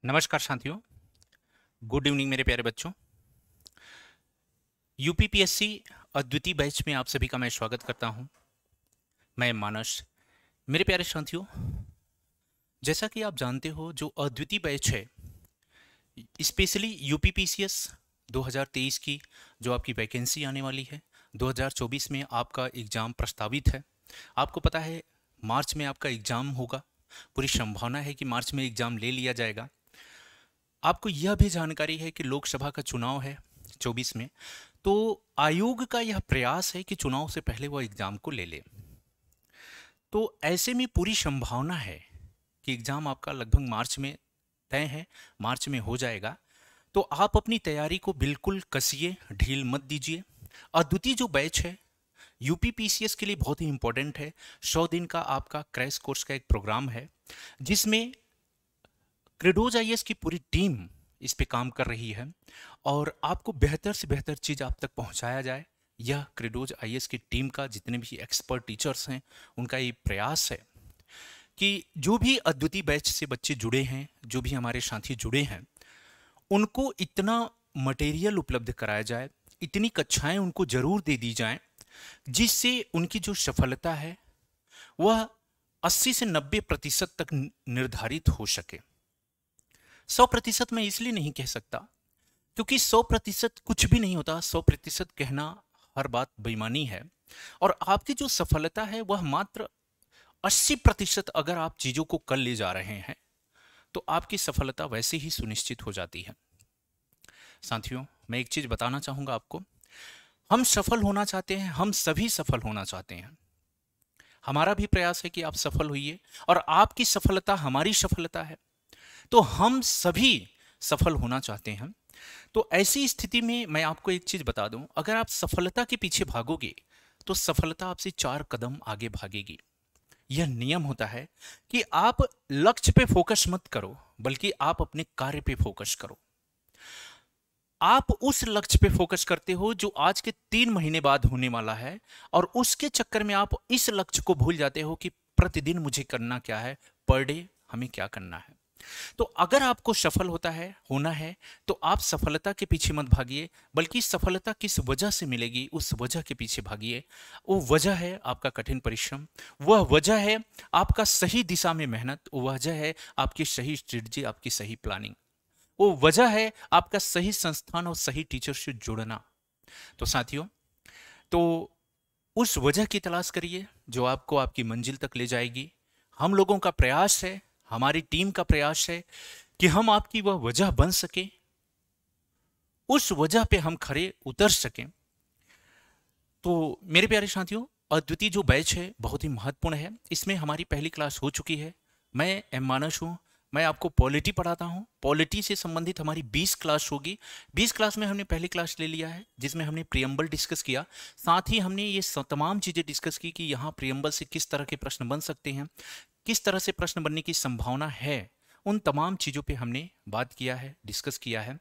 नमस्कार साथियों। Good evening मेरे प्यारे बच्चों। यूपीपीएससी अद्वितीय बैच में आप सभी का मैं स्वागत करता हूं। मैं मानस। मेरे प्यारे साथियों, जैसा कि आप जानते हो, जो अद्वितीय बैच है, स्पेशली यूपीपीसीएस 2023 की जो आपकी वैकेंसी आने वाली है, 2024 में आपका एग्ज़ाम प्रस्तावित है। आपको पता है मार्च में आपका एग्ज़ाम होगा। पूरी संभावना है कि मार्च में एग्ज़ाम ले लिया जाएगा। आपको यह भी जानकारी है कि लोकसभा का चुनाव है 24 में, तो आयोग का यह प्रयास है कि चुनाव से पहले वो एग्ज़ाम को ले ले। तो ऐसे में पूरी संभावना है कि एग्ज़ाम आपका लगभग मार्च में तय है, मार्च में हो जाएगा। तो आप अपनी तैयारी को बिल्कुल कसिए, ढील मत दीजिए। अद्वितीय जो बैच है यूपीपीसीएस के लिए बहुत ही इंपॉर्टेंट है। 100 दिन का आपका क्रैश कोर्स का एक प्रोग्राम है जिसमें क्रेडोज आईएएस की पूरी टीम इस पे काम कर रही है और आपको बेहतर से बेहतर चीज़ आप तक पहुंचाया जाए। यह क्रेडोज आईएएस की टीम का, जितने भी एक्सपर्ट टीचर्स हैं, उनका ये प्रयास है कि जो भी अद्वितीय बैच से बच्चे जुड़े हैं, जो भी हमारे साथी जुड़े हैं, उनको इतना मटेरियल उपलब्ध कराया जाए, इतनी कक्षाएं उनको जरूर दे दी जाएं, जिससे उनकी जो सफलता है वह 80 से 90% तक निर्धारित हो सके। 100% मैं इसलिए नहीं कह सकता क्योंकि 100% कुछ भी नहीं होता। 100% कहना हर बात बेईमानी है और आपकी जो सफलता है वह मात्र 80% अगर आप चीजों को कर ले जा रहे हैं तो आपकी सफलता वैसे ही सुनिश्चित हो जाती है। साथियों, मैं एक चीज बताना चाहूंगा आपको। हम सफल होना चाहते हैं, हम सभी सफल होना चाहते हैं। हमारा भी प्रयास है कि आप सफल होइए और आपकी सफलता हमारी सफलता है, तो हम सभी सफल होना चाहते हैं। तो ऐसी स्थिति में मैं आपको एक चीज बता दूं, अगर आप सफलता के पीछे भागोगे तो सफलता आपसे 4 कदम आगे भागेगी। यह नियम होता है कि आप लक्ष्य पे फोकस मत करो, बल्कि आप अपने कार्य पे फोकस करो। आप उस लक्ष्य पे फोकस करते हो जो आज के 3 महीने बाद होने वाला है, और उसके चक्कर में आप इस लक्ष्य को भूल जाते हो कि प्रतिदिन मुझे करना क्या है, पर डे हमें क्या करना है। तो अगर आपको सफल होना है तो आप सफलता के पीछे मत भागिए, बल्कि सफलता किस वजह से मिलेगी उस वजह के पीछे भागिए। वो वजह है आपका कठिन परिश्रम, वह वजह है आपका सही दिशा में मेहनत, वो वजह है आपकी सही स्ट्रेटजी, आपकी सही प्लानिंग, वो वजह है आपका सही संस्थान और सही टीचर से जुड़ना। तो साथियों, तो उस वजह की तलाश करिए जो आपको आपकी मंजिल तक ले जाएगी। हम लोगों का प्रयास है, हमारी टीम का प्रयास है कि हम आपकी वह वजह बन सके, उस वजह पे हम खरे उतर सकें। तो मेरे प्यारे साथियों, अद्वितीय जो बैच है बहुत ही महत्वपूर्ण है। इसमें हमारी पहली क्लास हो चुकी है। मैं एम मानस हूँ, मैं आपको पॉलिटी पढ़ाता हूँ। पॉलिटी से संबंधित हमारी 20 क्लास होगी। 20 क्लास में हमने पहली क्लास ले लिया है जिसमें हमने प्रियम्बल डिस्कस किया। साथ ही हमने ये तमाम चीज़ें डिस्कस की कि यहाँ प्रियम्बल से किस तरह के प्रश्न बन सकते हैं, किस तरह से प्रश्न बनने की संभावना है। उन तमाम चीज़ों पे हमने बात किया है, डिस्कस किया है।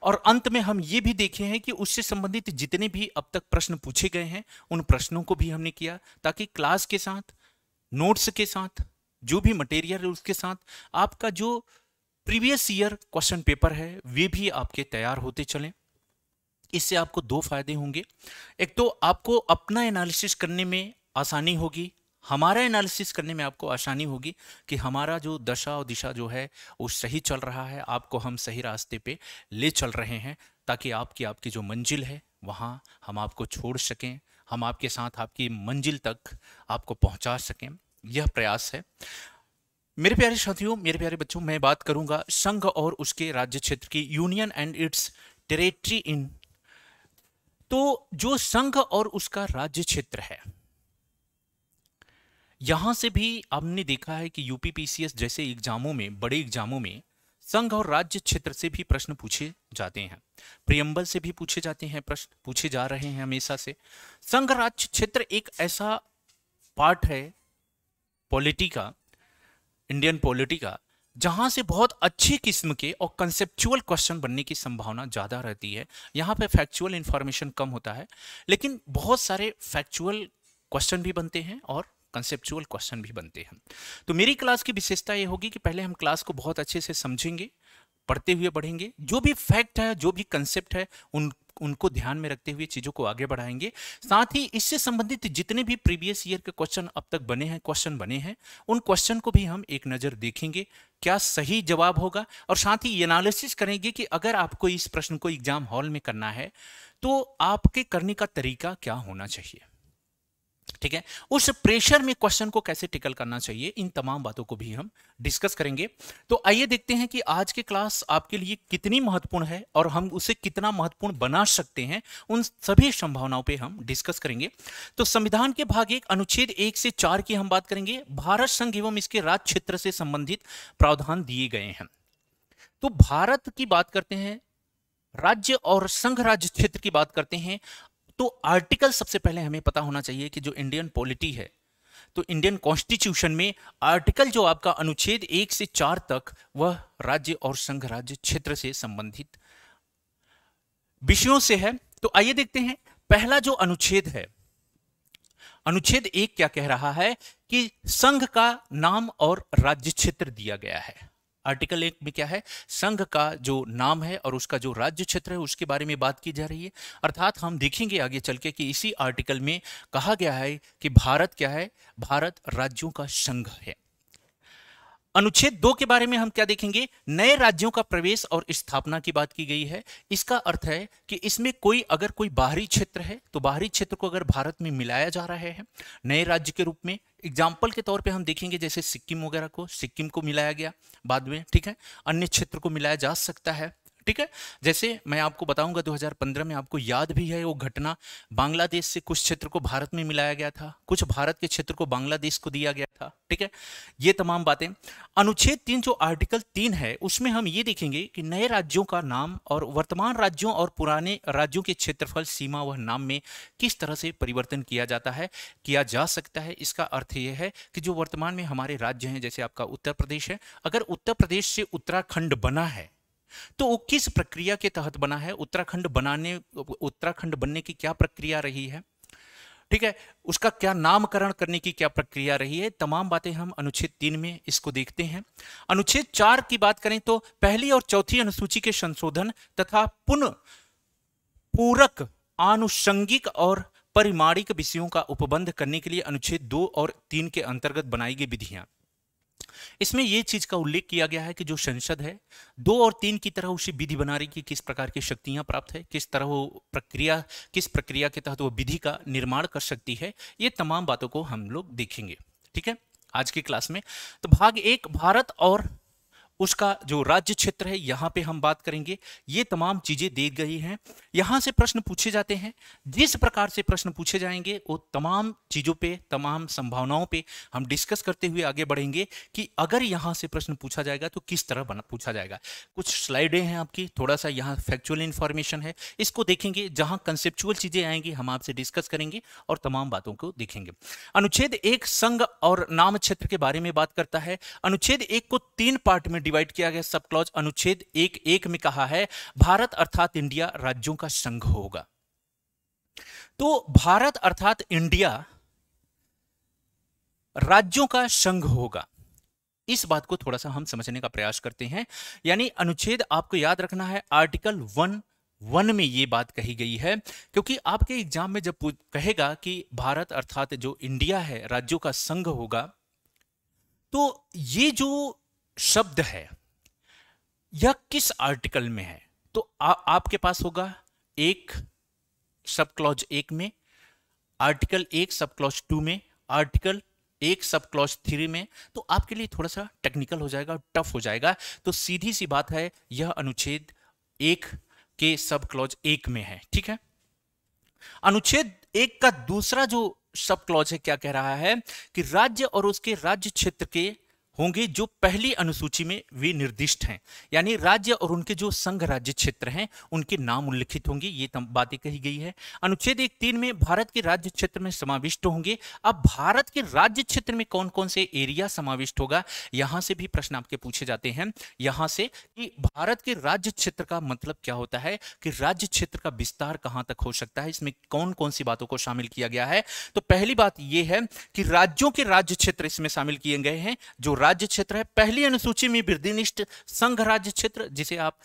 और अंत में हम ये भी देखे हैं कि उससे संबंधित जितने भी अब तक प्रश्न पूछे गए हैं उन प्रश्नों को भी हमने किया, ताकि क्लास के साथ, नोट्स के साथ, जो भी मटेरियल है उसके साथ आपका जो प्रीवियस ईयर क्वेश्चन पेपर है वे भी आपके तैयार होते चलें। इससे आपको 2 फायदे होंगे। एक तो आपको अपना एनालिसिस करने में आसानी होगी, हमारा एनालिसिस करने में आपको आसानी होगी कि हमारा जो दशा और दिशा जो है वो सही चल रहा है, आपको हम सही रास्ते पे ले चल रहे हैं, ताकि आपकी जो मंजिल है वहाँ हम आपको छोड़ सकें, हम आपके साथ आपकी मंजिल तक आपको पहुँचा सकें। यह प्रयास है। मेरे प्यारे साथियों, मेरे प्यारे बच्चों, मैं बात करूंगा संघ और उसके राज्य क्षेत्र की, union and it's territory in. तो जो संघ और उसका राज्य क्षेत्र है, यहां से भी हमने देखा है कि यूपीपीसीएस जैसे एग्जामों में, बड़े एग्जामों में संघ और राज्य क्षेत्र से भी प्रश्न पूछे जाते हैं, प्रियम्बल से भी पूछे जाते हैं, प्रश्न पूछे जा रहे हैं हमेशा से। संघ राज्य क्षेत्र एक ऐसा पार्ट है पॉलिटी का, इंडियन पॉलिटी का, जहां से बहुत अच्छी किस्म के और कंसेप्चुअल क्वेश्चन बनने की संभावना ज्यादा रहती है। यहां पे फैक्चुअल इंफॉर्मेशन कम होता है, लेकिन बहुत सारे फैक्चुअल क्वेश्चन भी बनते हैं और कंसेप्चुअल क्वेश्चन भी बनते हैं। तो मेरी क्लास की विशेषता ये होगी कि पहले हम क्लास को बहुत अच्छे से समझेंगे, पढ़ते हुए बढ़ेंगे, जो भी फैक्ट है, जो भी कंसेप्ट है, उनको ध्यान में रखते हुए चीजों को आगे बढ़ाएंगे। साथ ही इससे संबंधित जितने भी प्रीवियस ईयर के क्वेश्चन अब तक क्वेश्चन बने हैं, उन क्वेश्चन को भी हम एक नजर देखेंगे, क्या सही जवाब होगा, और साथ ही एनालिसिस करेंगे कि अगर आपको इस प्रश्न को एग्जाम हॉल में करना है तो आपके करने का तरीका क्या होना चाहिए। ठीक है, उस प्रेशर में क्वेश्चन को कैसे टिकल करना चाहिए, इन तमाम बातों को भी हम डिस्कस करेंगे। तो आइए देखते हैं कि आज की क्लास आपके लिए कितनी महत्वपूर्ण है और हम उसे कितना महत्वपूर्ण बना सकते हैं, उन सभी संभावनाओं पे हम डिस्कस करेंगे। तो संविधान के भाग 1 अनुच्छेद 1 से 4 की हम बात करेंगे। भारत संघ एवं इसके राज्य क्षेत्र से संबंधित प्रावधान दिए गए हैं। तो भारत की बात करते हैं, राज्य और संघ राज्य क्षेत्र की बात करते हैं, तो आर्टिकल सबसे पहले हमें पता होना चाहिए कि जो इंडियन पॉलिटी है, तो इंडियन कॉन्स्टिट्यूशन में आर्टिकल जो आपका अनुच्छेद 1 से 4 तक, वह राज्य और संघ राज्य क्षेत्र से संबंधित विषयों से है। तो आइए देखते हैं, पहला जो अनुच्छेद है, अनुच्छेद 1 क्या कह रहा है कि संघ का नाम और राज्य क्षेत्र दिया गया है। आर्टिकल 1 में क्या है, संघ का जो नाम है और उसका जो राज्य क्षेत्र है उसके बारे में बात की जा रही है। अर्थात हम देखेंगे आगे चल के कि इसी आर्टिकल में कहा गया है कि भारत क्या है, भारत राज्यों का संघ है। अनुच्छेद 2 के बारे में हम क्या देखेंगे, नए राज्यों का प्रवेश और स्थापना की बात की गई है। इसका अर्थ है कि इसमें अगर कोई बाहरी क्षेत्र है तो बाहरी क्षेत्र को अगर भारत में मिलाया जा रहा है नए राज्य के रूप में, एग्जाम्पल के तौर पे हम देखेंगे जैसे सिक्किम वगैरह को, सिक्किम को मिलाया गया बाद में, ठीक है, अन्य क्षेत्र को मिलाया जा सकता है। ठीक है, जैसे मैं आपको बताऊंगा 2015 में आपको याद भी है वो घटना, बांग्लादेश से कुछ क्षेत्र को भारत में मिलाया गया था, कुछ भारत के क्षेत्र को बांग्लादेश को दिया गया था। ठीक है, ये तमाम बातें। अनुच्छेद 3 जो आर्टिकल 3 है उसमें हम ये देखेंगे कि नए राज्यों का नाम और वर्तमान राज्यों और पुराने राज्यों के क्षेत्रफल, सीमा व नाम में किस तरह से परिवर्तन किया जाता है, किया जा सकता है। इसका अर्थ यह है कि जो वर्तमान में हमारे राज्य हैं, जैसे आपका उत्तर प्रदेश है, अगर उत्तर प्रदेश से उत्तराखंड बना है तो वो किस प्रक्रिया के तहत बना है, उत्तराखंड बनने की क्या प्रक्रिया रही है, ठीक है, उसका क्या नामकरण करने की क्या प्रक्रिया रही है, तमाम बातें हम अनुच्छेद 3 में इसको देखते हैं। अनुच्छेद 4 की बात करें तो पहली और चौथी अनुसूची के संशोधन तथा पुनः पूरक, आनुषंगिक और परिमाणिक विषयों का उपबंध करने के लिए अनुच्छेद 2 और 3 के अंतर्गत बनाई गई विधियां। इसमें यह चीज का उल्लेख किया गया है कि जो संसद है 2 और 3 की तरह उसे विधि बना रही कि किस प्रकार की शक्तियां प्राप्त है, किस तरह वो किस प्रक्रिया के तहत वो विधि का निर्माण कर सकती है। ये तमाम बातों को हम लोग देखेंगे, ठीक है, आज की क्लास में। तो भाग 1 भारत और उसका जो राज्य क्षेत्र है, यहां पे हम बात करेंगे। ये तमाम चीजें दी गई हैं, यहां से प्रश्न पूछे जाते हैं। जिस प्रकार से प्रश्न पूछे जाएंगे वो तमाम चीजों पे, तमाम संभावनाओं पे हम डिस्कस करते हुए आगे बढ़ेंगे कि अगर यहां से प्रश्न पूछा जाएगा तो किस तरह पूछा जाएगा। कुछ स्लाइडें हैं आपकी, थोड़ा सा यहाँ फैक्चुअल इंफॉर्मेशन है, इसको देखेंगे। जहां कंसेप्चुअल चीजें आएंगी हम आपसे डिस्कस करेंगे और तमाम बातों को देखेंगे। अनुच्छेद 1 संघ और नाम क्षेत्र के बारे में बात करता है। अनुच्छेद 1 को 3 पार्ट में डिवाइड किया गया। सब क्लॉज अनुच्छेद 1 में कहा है भारत अर्थात इंडिया राज्यों का संघ होगा। तो भारत अर्थात इंडिया राज्यों का संघ होगा, इस बात को थोड़ा सा हम समझने का प्रयास करते हैं। यानी अनुच्छेद आपको याद रखना है, आर्टिकल 1 में यह बात कही गई है, क्योंकि आपके एग्जाम में जब कहेगा कि भारत अर्थात जो इंडिया है राज्यों का संघ होगा, तो ये जो शब्द है यह किस आर्टिकल में है। तो आपके पास होगा एक सब क्लॉज 1 में, आर्टिकल 1 सब क्लॉज 2 में, आर्टिकल 1 सब क्लॉज 3 में। तो आपके लिए थोड़ा सा टेक्निकल हो जाएगा, टफ हो जाएगा। तो सीधी सी बात है, यह अनुच्छेद 1 के सब क्लॉज 1 में है, ठीक है। अनुच्छेद 1 का दूसरा जो सब क्लॉज है क्या कह रहा है कि राज्य और उसके राज्य क्षेत्र के होंगे जो पहली अनुसूची में वे निर्दिष्ट हैं। यानी राज्य और उनके जो संघ राज्य क्षेत्र हैं उनके नाम उल्लिखित होंगे, ये बातें कही गई है। अनुच्छेद 1(3) में भारत के राज्य क्षेत्र में समाविष्ट होंगे। अब भारत के राज्य क्षेत्र में कौन कौन से एरिया समाविष्ट होगा, यहां से भी प्रश्न आपके पूछे जाते हैं। यहां से कि भारत के राज्य क्षेत्र का मतलब क्या होता है, कि राज्य क्षेत्र का विस्तार कहां तक हो सकता है, इसमें कौन कौन सी बातों को शामिल किया गया है। तो पहली बात यह है कि राज्यों के राज्य क्षेत्र इसमें शामिल किए गए हैं। जो राज्य क्षेत्र है। पहली अनुसूची में वृद्धिनिष्ठ संघ राज्य क्षेत्र, जिसे आप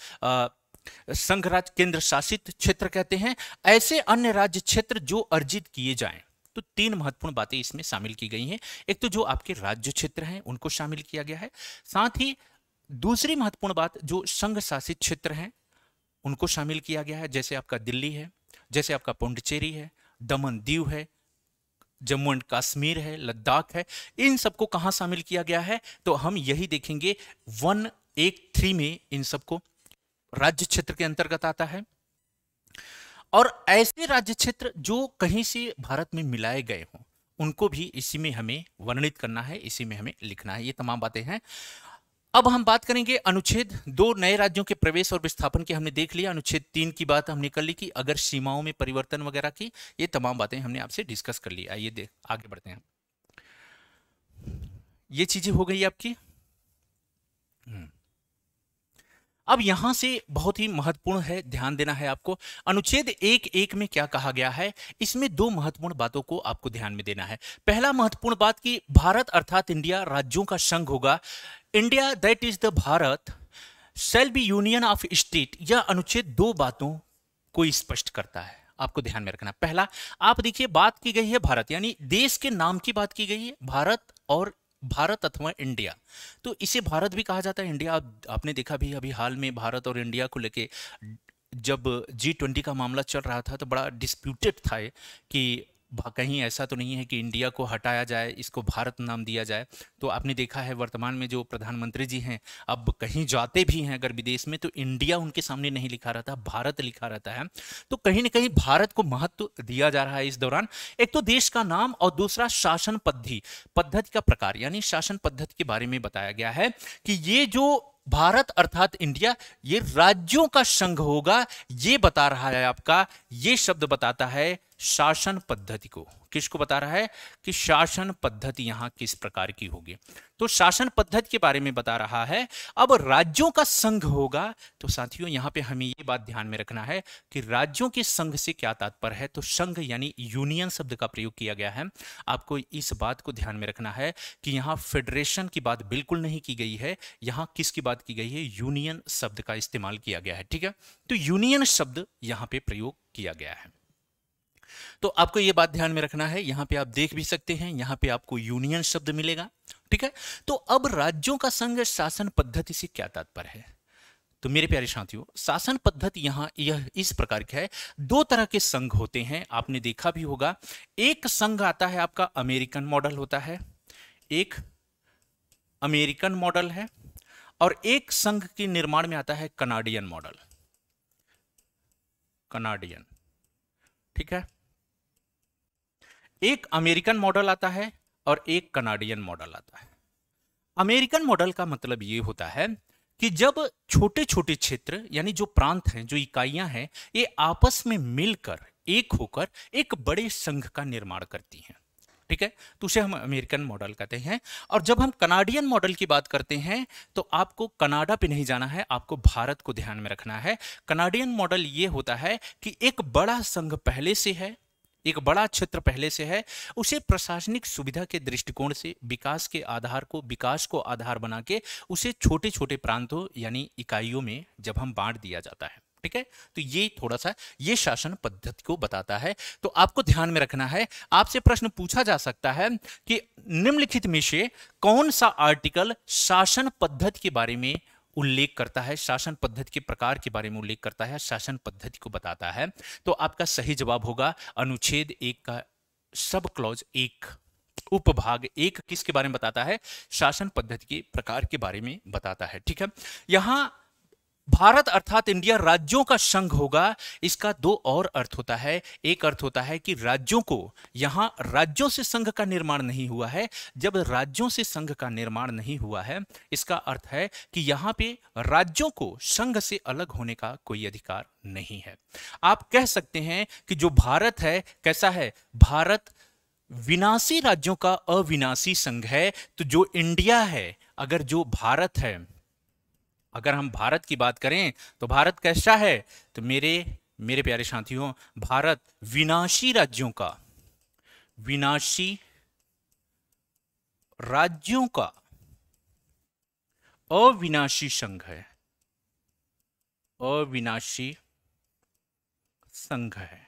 संघ राज्य केंद्र शासित क्षेत्र कहते हैं, ऐसे अन्य राज्य क्षेत्र जो अर्जित किए जाएं। तो तीन महत्वपूर्ण बातें इसमें शामिल की गई हैं। एक तो जो आपके राज्य क्षेत्र हैं उनको शामिल किया गया है, साथ ही दूसरी महत्वपूर्ण बात जो संघ शासित क्षेत्र हैं उनको शामिल किया गया है, जैसे आपका दिल्ली है, जैसे आपका पुडुचेरी है, दमन दीव है, जम्मू एंड कश्मीर है, लद्दाख है। इन सबको कहां शामिल किया गया है? तो हम यही देखेंगे 113 में इन सबको राज्य क्षेत्र के अंतर्गत आता है। और ऐसे राज्य क्षेत्र जो कहीं से भारत में मिलाए गए हों उनको भी इसी में हमें वर्णित करना है, इसी में हमें लिखना है। ये तमाम बातें हैं। अब हम बात करेंगे अनुच्छेद 2 नए राज्यों के प्रवेश और विस्थापन की हमने देख लिया। अनुच्छेद 3 की बात हमने कर ली कि अगर सीमाओं में परिवर्तन वगैरह की, ये तमाम बातें हमने आपसे डिस्कस कर ली। आइए आगे बढ़ते हैं। ये चीजें हो गई आपकी। अब यहां से बहुत ही महत्वपूर्ण है, ध्यान देना है आपको। अनुच्छेद 1(1) में क्या कहा गया है, इसमें दो महत्वपूर्ण बातों को आपको ध्यान में देना है। पहला महत्वपूर्ण बात कि भारत अर्थात इंडिया राज्यों का संघ होगा। India that is the Bharat shall be union of state. यह अनुच्छेद दो बातों को स्पष्ट करता है, आपको ध्यान में रखना। पहला, आप देखिए बात की गई है भारत, यानी देश के नाम की बात की गई है, भारत और भारत अथवा इंडिया। तो इसे भारत भी कहा जाता है, इंडिया। आपने देखा भी अभी हाल में भारत और इंडिया को लेके जब G20 का मामला चल रहा था तो बड़ा डिस्प्यूटेड था कि कहीं ऐसा तो नहीं है कि इंडिया को हटाया जाए, इसको भारत नाम दिया जाए। तो आपने देखा है वर्तमान में जो प्रधानमंत्री जी हैं, अब कहीं जाते भी हैं अगर विदेश में, तो इंडिया उनके सामने नहीं लिखा रहता, भारत लिखा रहता है। तो कहीं ना कहीं भारत को महत्व दिया जा रहा है इस दौरान। एक तो देश का नाम और दूसरा शासन पद्धति का प्रकार, यानी शासन पद्धति के बारे में बताया गया है कि ये जो भारत अर्थात इंडिया ये राज्यों का संघ होगा। ये बता रहा है आपका, ये शब्द बताता है शासन पद्धति को। किसको बता रहा है कि शासन पद्धति यहां किस प्रकार की होगी। तो शासन पद्धति के बारे में बता रहा है। अब राज्यों का संघ होगा, तो साथियों यहां पे हमें ये बात ध्यान में रखना है कि राज्यों के संघ से क्या तात्पर्य है। तो संघ यानी यूनियन शब्द का प्रयोग किया गया है। आपको इस बात को ध्यान में रखना है कि यहां फेडरेशन की बात बिल्कुल नहीं की गई है, यहां किसकी बात की गई है, यूनियन शब्द का इस्तेमाल किया गया है। ठीक है, तो यूनियन शब्द यहां पे प्रयोग किया गया है। तो आपको यह बात ध्यान में रखना है। यहां पे आप देख भी सकते हैं, यहां पे आपको यूनियन शब्द मिलेगा। ठीक है, तो अब राज्यों का संघ शासन पद्धति से क्या तात्पर्य है? तो मेरे प्यारे साथियों, शासन पद्धति यहां यह इस प्रकार की है। दो तरह के संघ होते हैं, आपने देखा भी होगा। एक संघ आता है आपका अमेरिकन मॉडल होता है, एक अमेरिकन मॉडल है, और एक संघ के निर्माण में आता है कनाडियन मॉडल, कनाडियन। ठीक है, एक अमेरिकन मॉडल आता है और एक कनाडियन मॉडल आता है। अमेरिकन मॉडल का मतलब यह होता है कि जब छोटे छोटे क्षेत्र यानी जो प्रांत हैं, जो इकाइयां हैं, ये आपस में मिलकर एक होकर एक बड़े संघ का निर्माण करती हैं। ठीक है, तो उसे हम अमेरिकन मॉडल कहते हैं। और जब हम कनाडियन मॉडल की बात करते हैं तो आपको कनाडा पे नहीं जाना है, आपको भारत को ध्यान में रखना है। कनाडियन मॉडल ये होता है कि एक बड़ा संघ पहले से है, एक बड़ा क्षेत्र पहले से है, उसे प्रशासनिक सुविधा के दृष्टिकोण से विकास को आधार बना के उसे छोटे छोटे प्रांतों यानी इकाइयों में जब हम बांट दिया जाता है। ठीक है, तो ये थोड़ा सा ये शासन पद्धति को बताता है। तो आपको ध्यान में रखना है। आपसे प्रश्न पूछा जा सकता है कि निम्नलिखित में से कौन सा आर्टिकल शासन पद्धति के बारे में उल्लेख करता है, शासन पद्धति के प्रकार के बारे में उल्लेख करता है, शासन पद्धति को बताता है। तो आपका सही जवाब होगा अनुच्छेद 1 का सब क्लॉज 1 उपभाग 1 किसके बारे में बताता है? शासन पद्धति के प्रकार के बारे में बताता है। ठीक है, यहां भारत अर्थात इंडिया राज्यों का संघ होगा। इसका दो और अर्थ होता है। एक अर्थ होता है कि राज्यों को, यहां राज्यों से संघ का निर्माण नहीं हुआ है। जब राज्यों से संघ का निर्माण नहीं हुआ है, इसका अर्थ है कि यहां पे राज्यों को संघ से अलग होने का कोई अधिकार नहीं है। आप कह सकते हैं कि जो भारत है कैसा है? भारत विनाशी राज्यों का अविनाशी संघ है। तो जो इंडिया है, अगर जो भारत है, अगर हम भारत की बात करें तो भारत कैसा है? तो मेरे प्यारे साथियों, भारत विनाशी राज्यों का, विनाशी राज्यों का अविनाशी संघ है, अविनाशी संघ है।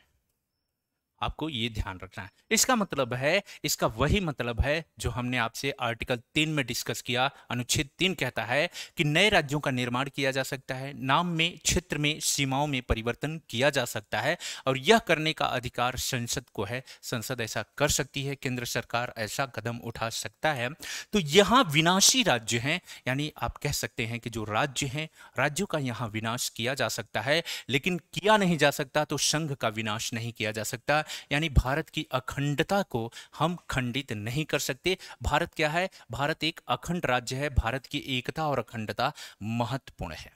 आपको ये ध्यान रखना है। इसका मतलब है, इसका वही मतलब है जो हमने आपसे आर्टिकल 3 में डिस्कस किया। अनुच्छेद 3 कहता है कि नए राज्यों का निर्माण किया जा सकता है, नाम में, क्षेत्र में, सीमाओं में परिवर्तन किया जा सकता है और यह करने का अधिकार संसद को है। संसद ऐसा कर सकती है, केंद्र सरकार ऐसा कदम उठा सकता है। तो यहाँ विनाशी राज्य हैं, यानी आप कह सकते हैं कि जो राज्य हैं, राज्यों का यहाँ विनाश किया जा सकता है, लेकिन किया नहीं जा सकता तो संघ का विनाश नहीं किया जा सकता। यानी भारत की अखंडता को हम खंडित नहीं कर सकते। भारत क्या है? भारत एक अखंड राज्य है। भारत की एकता और अखंडता महत्वपूर्ण है।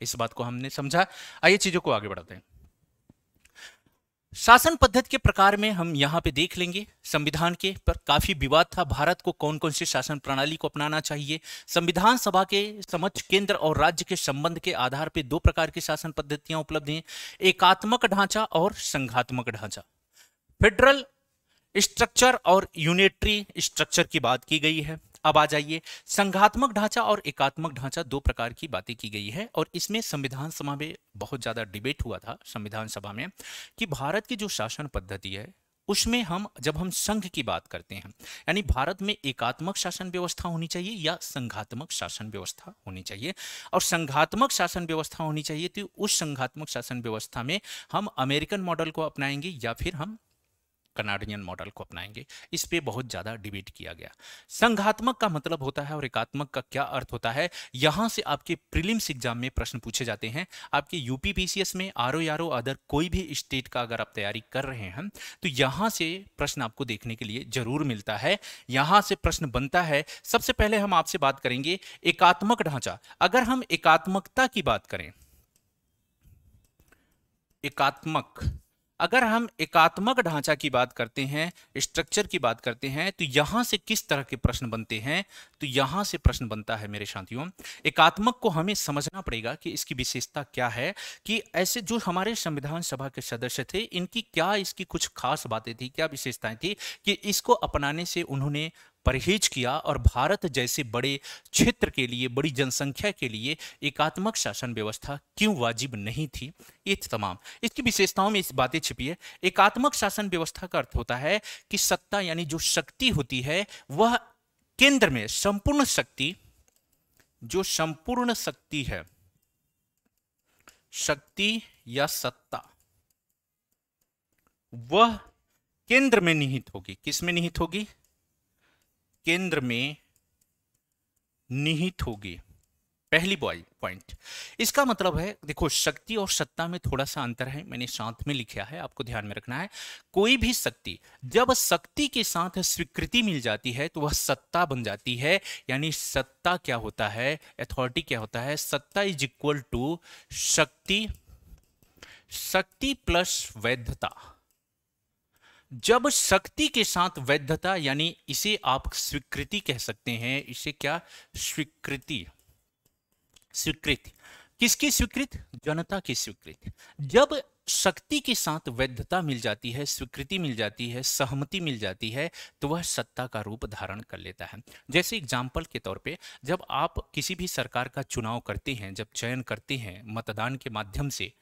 इस बात को हमने समझा। आइए चीजों को आगे बढ़ाते हैं। शासन पद्धति के प्रकार में हम यहां पे देख लेंगे। संविधान के पर काफी विवाद था, भारत को कौन कौन सी शासन प्रणाली को अपनाना चाहिए। संविधान सभा के समक्ष केंद्र और राज्य के संबंध के आधार पर दो प्रकार की शासन पद्धतियां उपलब्ध हैं, एकात्मक ढांचा और संघात्मक ढांचा। फेडरल स्ट्रक्चर और यूनिटरी स्ट्रक्चर की बात की गई है। अब आ जाइए, संघात्मक ढांचा और एकात्मक ढांचा, दो प्रकार की बातें की गई है और इसमें संविधान सभा में बहुत ज्यादा डिबेट हुआ था संविधान सभा में कि भारत की जो शासन पद्धति है उसमें जब हम संघ की बात करते हैं, यानी भारत में एकात्मक शासन व्यवस्था होनी चाहिए या संघात्मक शासन व्यवस्था होनी चाहिए। और संघात्मक शासन व्यवस्था होनी चाहिए तो उस संघात्मक शासन व्यवस्था में हम अमेरिकन मॉडल को अपनाएंगे या फिर हम कनाडियन मॉडल को अपनाएंगे। इस पे बहुत ज्यादा डिबेट किया गया। संघात्मक का मतलब होता है और एकात्मक का क्या अर्थ होता है, यहां से आपके प्रीलिम्स एग्जाम में प्रश्न पूछे जाते हैं। आपके यूपी पीसीएस में, आरओ यारो अदर कोई भी स्टेट का अगर आप तैयारी कर रहे हैं तो यहां से प्रश्न आपको देखने के लिए जरूर मिलता है। यहां से प्रश्न बनता है। सबसे पहले हम आपसे बात करेंगे एकात्मक ढांचा। अगर हम एकात्मकता की बात करें, अगर हम एकात्मक ढांचा की बात करते हैं, स्ट्रक्चर की बात करते हैं, तो यहां से किस तरह के प्रश्न बनते हैं? तो यहां से प्रश्न बनता है मेरे साथियों, एकात्मक को हमें समझना पड़ेगा कि इसकी विशेषता क्या है, कि ऐसे जो हमारे संविधान सभा के सदस्य थे इनकी क्या, इसकी कुछ खास बातें थी, क्या विशेषताएं थी कि इसको अपनाने से उन्होंने परहेज किया और भारत जैसे बड़े क्षेत्र के लिए, बड़ी जनसंख्या के लिए एकात्मक शासन व्यवस्था क्यों वाजिब नहीं थी। ये तमाम इसकी विशेषताओं में इस बातें छिपी है। एकात्मक शासन व्यवस्था का अर्थ होता है कि सत्ता यानी जो शक्ति होती है वह केंद्र में, संपूर्ण शक्ति, जो संपूर्ण शक्ति है, शक्ति या सत्ता, वह केंद्र में निहित होगी। किस में निहित होगी? केंद्र में निहित होगी। पहली पॉइंट। इसका मतलब है, देखो शक्ति और सत्ता में थोड़ा सा अंतर है, मैंने साथ में लिखा है, आपको ध्यान में रखना है। कोई भी शक्ति, जब शक्ति के साथ स्वीकृति मिल जाती है तो वह सत्ता बन जाती है। यानी सत्ता क्या होता है, अथॉरिटी क्या होता है? सत्ता इज इक्वल टू शक्ति, शक्ति प्लस वैधता। जब शक्ति के साथ वैधता, यानी इसे आप स्वीकृति कह सकते हैं, इसे क्या? स्वीकृति। स्वीकृति किसकी स्वीकृति? जनता की स्वीकृति। जब शक्ति के साथ वैधता मिल जाती है, स्वीकृति मिल जाती है, सहमति मिल जाती है, तो वह सत्ता का रूप धारण कर लेता है। जैसे एग्जाम्पल के तौर पे, जब आप किसी भी सरकार का चुनाव करते हैं, जब चयन करते हैं मतदान के माध्यम से,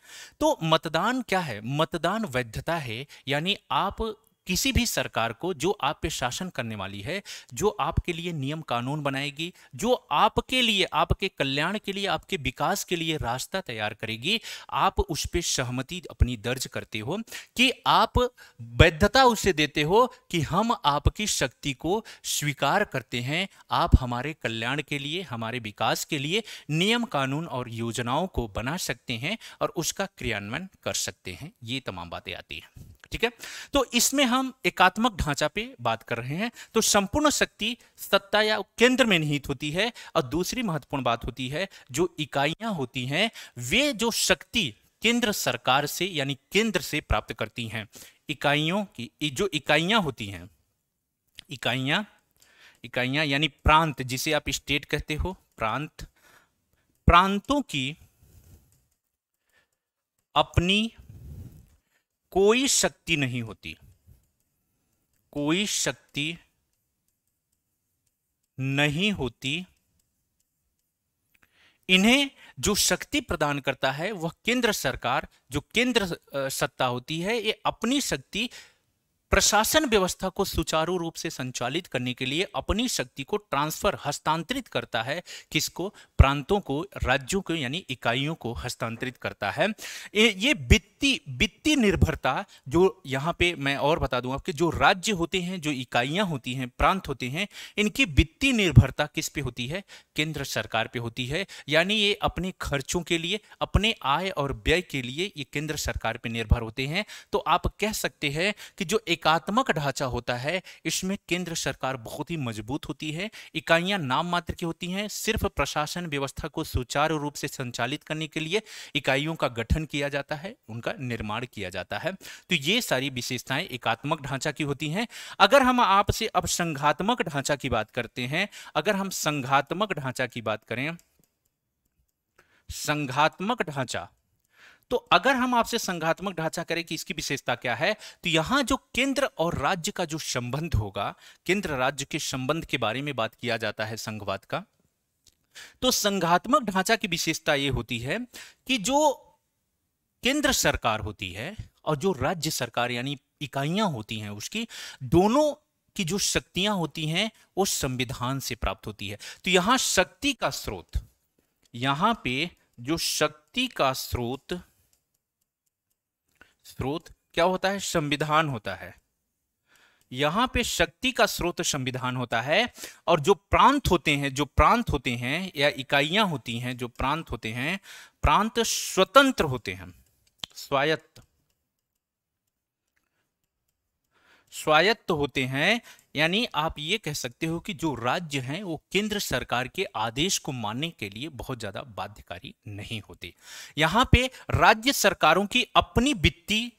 तो मतदान क्या है? मतदान वैधता है। यानी आप किसी भी सरकार को, जो आप पे शासन करने वाली है, जो आपके लिए नियम कानून बनाएगी, जो आपके लिए, आपके कल्याण के लिए, आपके विकास के लिए रास्ता तैयार करेगी, आप उस पे सहमति अपनी दर्ज करते हो, कि आप वैधता उसे देते हो कि हम आपकी शक्ति को स्वीकार करते हैं, आप हमारे कल्याण के लिए, हमारे विकास के लिए नियम कानून और योजनाओं को बना सकते हैं और उसका क्रियान्वयन कर सकते हैं। ये तमाम बातें आती हैं। ठीक है, तो इसमें हम एकात्मक ढांचा पे बात कर रहे हैं। तो संपूर्ण शक्ति सत्ता या केंद्र में निहित होती है। और दूसरी महत्वपूर्ण बात होती है, जो इकाइयां होती हैं वे जो शक्ति केंद्र सरकार से, यानी केंद्र से प्राप्त करती हैं। इकाइयों की जो इकाइयां होती हैं, इकाइयां यानी प्रांत, जिसे आप स्टेट कहते हो, प्रांत, प्रांतों की अपनी कोई शक्ति नहीं होती, कोई शक्ति नहीं होती इन्हें जो शक्ति प्रदान करता है वह केंद्र सरकार, जो केंद्र सत्ता होती है, ये अपनी शक्ति प्रशासन व्यवस्था को सुचारू रूप से संचालित करने के लिए अपनी शक्ति को ट्रांसफर, हस्तांतरित करता है। किसको? प्रांतों को, राज्यों को, यानी इकाइयों को हस्तांतरित करता है। ये वित्तीय निर्भरता, जो यहाँ पे मैं और बता दूं आपके, जो राज्य होते हैं, जो इकाइयां होती हैं, प्रांत होते हैं, इनकी वित्तीय निर्भरता किस पे होती है? केंद्र सरकार पे होती है। यानी ये अपने खर्चों के लिए, अपने आय और व्यय के लिए ये केंद्र सरकार पे निर्भर होते हैं। तो आप कह सकते हैं कि जो एकात्मक ढांचा होता है, इसमें केंद्र सरकार बहुत ही मजबूत होती है। इकाइयां नाम मात्र की होती हैं, सिर्फ प्रशासन व्यवस्था को सुचारू रूप से संचालित करने के लिए इकाइयों का गठन किया जाता है, उनका निर्माण किया जाता है। तो ये सारी विशेषताएं एकात्मक ढांचा की होती हैं। अगर हम आपसे अब संघात्मक ढांचा की बात करते हैं, अगर हम संघात्मक ढांचा की बात करें, संघात्मक ढांचा, तो अगर हम आपसे संघात्मक ढांचा करें कि इसकी विशेषता क्या है, तो यहां जो केंद्र और राज्य का जो संबंध होगा, केंद्र राज्य के संबंध के बारे में बात किया जाता है संघवाद का। तो संघात्मक ढांचा की विशेषता यह होती है कि जो केंद्र सरकार होती है और जो राज्य सरकार यानी इकाइयां होती हैं, उसकी दोनों की जो शक्तियां होती हैं वो संविधान से प्राप्त होती है। तो यहां शक्ति का स्रोत, यहां पे जो शक्ति का स्रोत क्या होता है? संविधान होता है। यहां पे शक्ति का स्रोत संविधान होता है। और जो प्रांत होते हैं या इकाइयां होती हैं, जो प्रांत होते हैं, प्रांत स्वतंत्र होते हैं, स्वायत्त होते हैं। यानी आप ये कह सकते हो कि जो राज्य हैं वो केंद्र सरकार के आदेश को मानने के लिए बहुत ज्यादा बाध्यकारी नहीं होते। यहां पे राज्य सरकारों की अपनी वित्तीय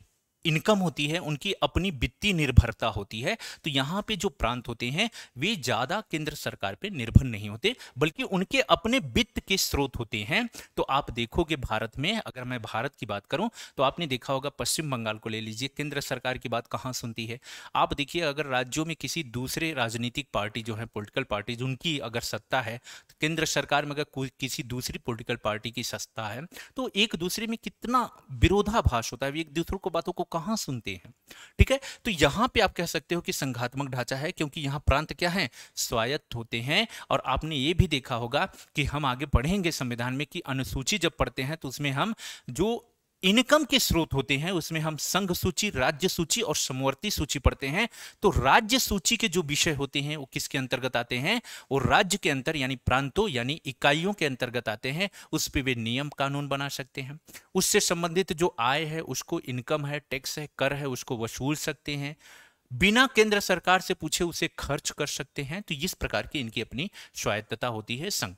इनकम होती है, उनकी अपनी वित्तीय निर्भरता होती है। तो यहां पे जो प्रांत होते हैं वे ज्यादा केंद्र सरकार पे निर्भर नहीं होते, बल्कि उनके अपने वित्त के स्रोत होते हैं। तो आप देखोगे भारत में, अगर मैं भारत की बात करूं तो आपने देखा होगा, पश्चिम बंगाल को ले लीजिए, केंद्र सरकार की बात कहां सुनती है? आप देखिए, अगर राज्यों में किसी दूसरे राजनीतिक पार्टी जो है, पॉलिटिकल पार्टी, उनकी अगर सत्ता है, तो केंद्र सरकार में अगर किसी दूसरी पॉलिटिकल पार्टी की सत्ता है, तो एक दूसरे में कितना विरोधाभास होता है, एक दूसरों को बातों को कहां सुनते हैं। ठीक है, तो यहां पे आप कह सकते हो कि संघात्मक ढांचा है, क्योंकि यहां प्रांत क्या है? स्वायत्त होते हैं। और आपने ये भी देखा होगा कि हम आगे पढ़ेंगे संविधान में कि अनुसूची जब पढ़ते हैं तो उसमें हम जो इनकम के स्रोत होते हैं उसमें हम संघ सूची, राज्य सूची और समवर्ती सूची पढ़ते हैं। तो राज्य सूची के जो विषय होते हैं वो किसके अंतर्गत आते हैं? वो राज्य के अंतर यानी प्रांतों यानी इकाइयों के अंतर्गत आते हैं। उस पे वे नियम कानून बना सकते हैं, उससे संबंधित जो आय है उसको, इनकम है, टैक्स है, कर है, उसको वसूल सकते हैं, बिना केंद्र सरकार से पूछे उसे खर्च कर सकते हैं। तो इस प्रकार की इनकी अपनी स्वायत्तता होती है संघ।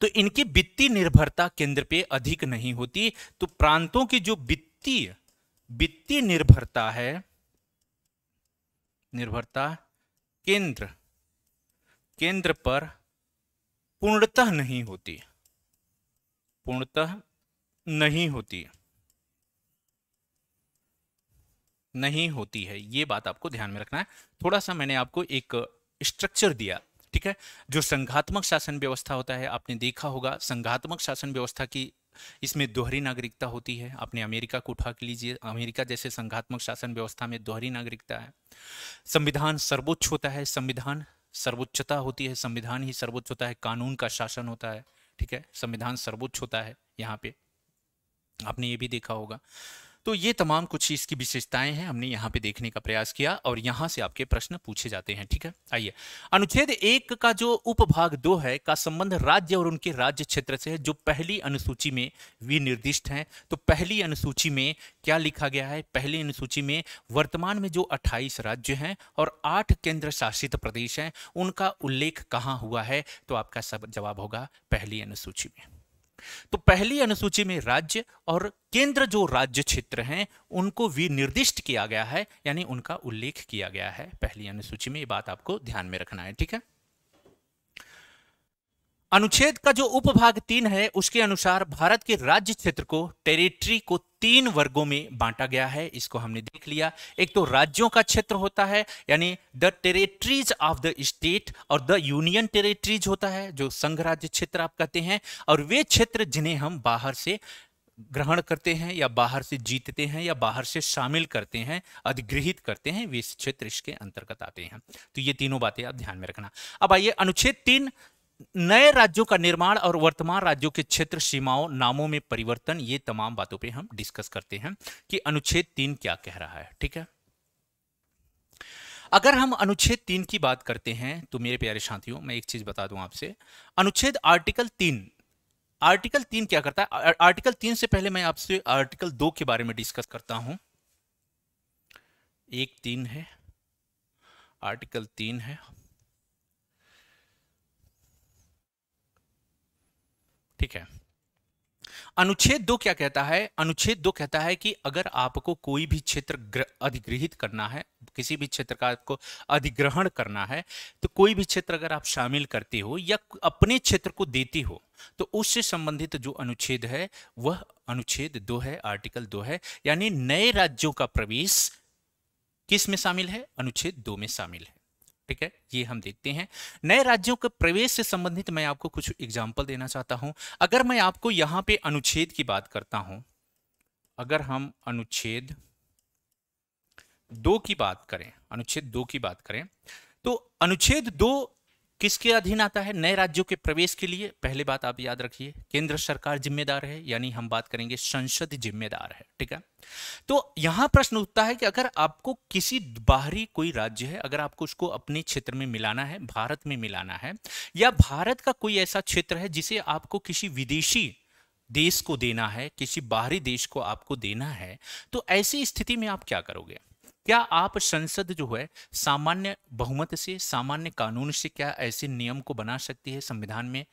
तो इनकी वित्तीय निर्भरता केंद्र पे अधिक नहीं होती। तो प्रांतों की जो वित्तीय निर्भरता है, केंद्र पर पूर्णतः नहीं होती, नहीं होती है। ये बात आपको ध्यान में रखना है। थोड़ा सा मैंने आपको एक स्ट्रक्चर दिया, ठीक है। जो संघात्मक शासन व्यवस्था होता है, आपने देखा होगा संघात्मक शासन व्यवस्था की इसमें दोहरी नागरिकता होती है। आपने अमेरिका को उठा के लीजिए, अमेरिका जैसे संघात्मक शासन व्यवस्था में दोहरी नागरिकता है। संविधान सर्वोच्च होता है, संविधान सर्वोच्चता होती है, संविधान ही सर्वोच्च होता है, कानून का शासन होता है, ठीक है, संविधान सर्वोच्च होता है। यहाँ पे आपने ये भी देखा होगा। तो ये तमाम कुछ इसकी विशेषताएं हैं, हमने यहाँ पे देखने का प्रयास किया और यहाँ से आपके प्रश्न पूछे जाते हैं, ठीक है। आइए, अनुच्छेद 1 का जो उपभाग 2 है का संबंध राज्य और उनके राज्य क्षेत्र से है, जो पहली अनुसूची में विनिर्दिष्ट है। तो पहली अनुसूची में क्या लिखा गया है? पहली अनुसूची में वर्तमान में जो 28 राज्य हैं और 8 केंद्र शासित प्रदेश हैं, उनका उल्लेख कहाँ हुआ है? तो आपका सब जवाब होगा पहली अनुसूची में। तो पहली अनुसूची में राज्य और केंद्र जो राज्य क्षेत्र हैं उनको विनिर्दिष्ट किया गया है, यानी उनका उल्लेख किया गया है पहली अनुसूची में। ये बात आपको ध्यान में रखना है, ठीक है। अनुच्छेद का जो उपभाग 3 है उसके अनुसार भारत के राज्य क्षेत्र को, टेरिटरी को 3 वर्गों में बांटा गया है। इसको हमने देख लिया। एक तो राज्यों का क्षेत्र होता है, यानी the territories of the state, और द यूनियन टेरिटरीज होता है जो संघ राज्य क्षेत्र आप कहते हैं, और वे क्षेत्र जिन्हें हम बाहर से ग्रहण करते हैं या बाहर से जीतते हैं या बाहर से शामिल करते हैं, अधिगृहित करते हैं, वे क्षेत्र इसके अंतर्गत आते हैं। तो ये तीनों बातें आप ध्यान में रखना। अब आइए अनुच्छेद 3, नए राज्यों का निर्माण और वर्तमान राज्यों के क्षेत्र सीमाओं, नामों में परिवर्तन, ये तमाम बातों पे हम डिस्कस करते हैं कि अनुच्छेद 3 क्या कह रहा है। ठीक है, अगर हम अनुच्छेद 3 की बात करते हैं तो मेरे प्यारे साथियों, मैं एक चीज बता दूं आपसे। अनुच्छेद आर्टिकल 3 क्या करता है? आर्टिकल 3 से पहले मैं आपसे आर्टिकल 2 के बारे में डिस्कस करता हूं। 1(3) है, आर्टिकल 3 है। ठीक है, अनुच्छेद 2 क्या कहता है? अनुच्छेद 2 कहता है कि अगर आपको कोई भी क्षेत्र अधिग्रहित करना है, किसी भी क्षेत्र का आपको अधिग्रहण करना है, तो कोई भी क्षेत्र अगर आप शामिल करते हो या अपने क्षेत्र को देते हो, तो उससे संबंधित जो अनुच्छेद है वह अनुच्छेद 2 है, आर्टिकल 2 है। यानी नए राज्यों का प्रवेश किस में शामिल है? अनुच्छेद 2 में शामिल है। ठीक है, ये हम देखते हैं। नए राज्यों के प्रवेश से संबंधित मैं आपको कुछ एग्जाम्पल देना चाहता हूं। अगर मैं आपको यहां पे अनुच्छेद की बात करता हूं, अगर हम अनुच्छेद 2 की बात करें, अनुच्छेद 2 की बात करें, तो अनुच्छेद 2 किसके अधीन आता है? नए राज्यों के प्रवेश के लिए पहले बात आप याद रखिए, केंद्र सरकार जिम्मेदार है, यानी हम बात करेंगे संसद जिम्मेदार है। ठीक है, तो यहां प्रश्न उठता है कि अगर आपको किसी बाहरी कोई राज्य है, अगर आपको उसको अपने क्षेत्र में मिलाना है, भारत में मिलाना है, या भारत का कोई ऐसा क्षेत्र है जिसे आपको किसी विदेशी देश को देना है, किसी बाहरी देश को आपको देना है, तो ऐसी स्थिति में आप क्या करोगे? क्या आप संसद जो है सामान्य बहुमत से, सामान्य कानून से क्या ऐसे नियम को बना सकती है संविधान में?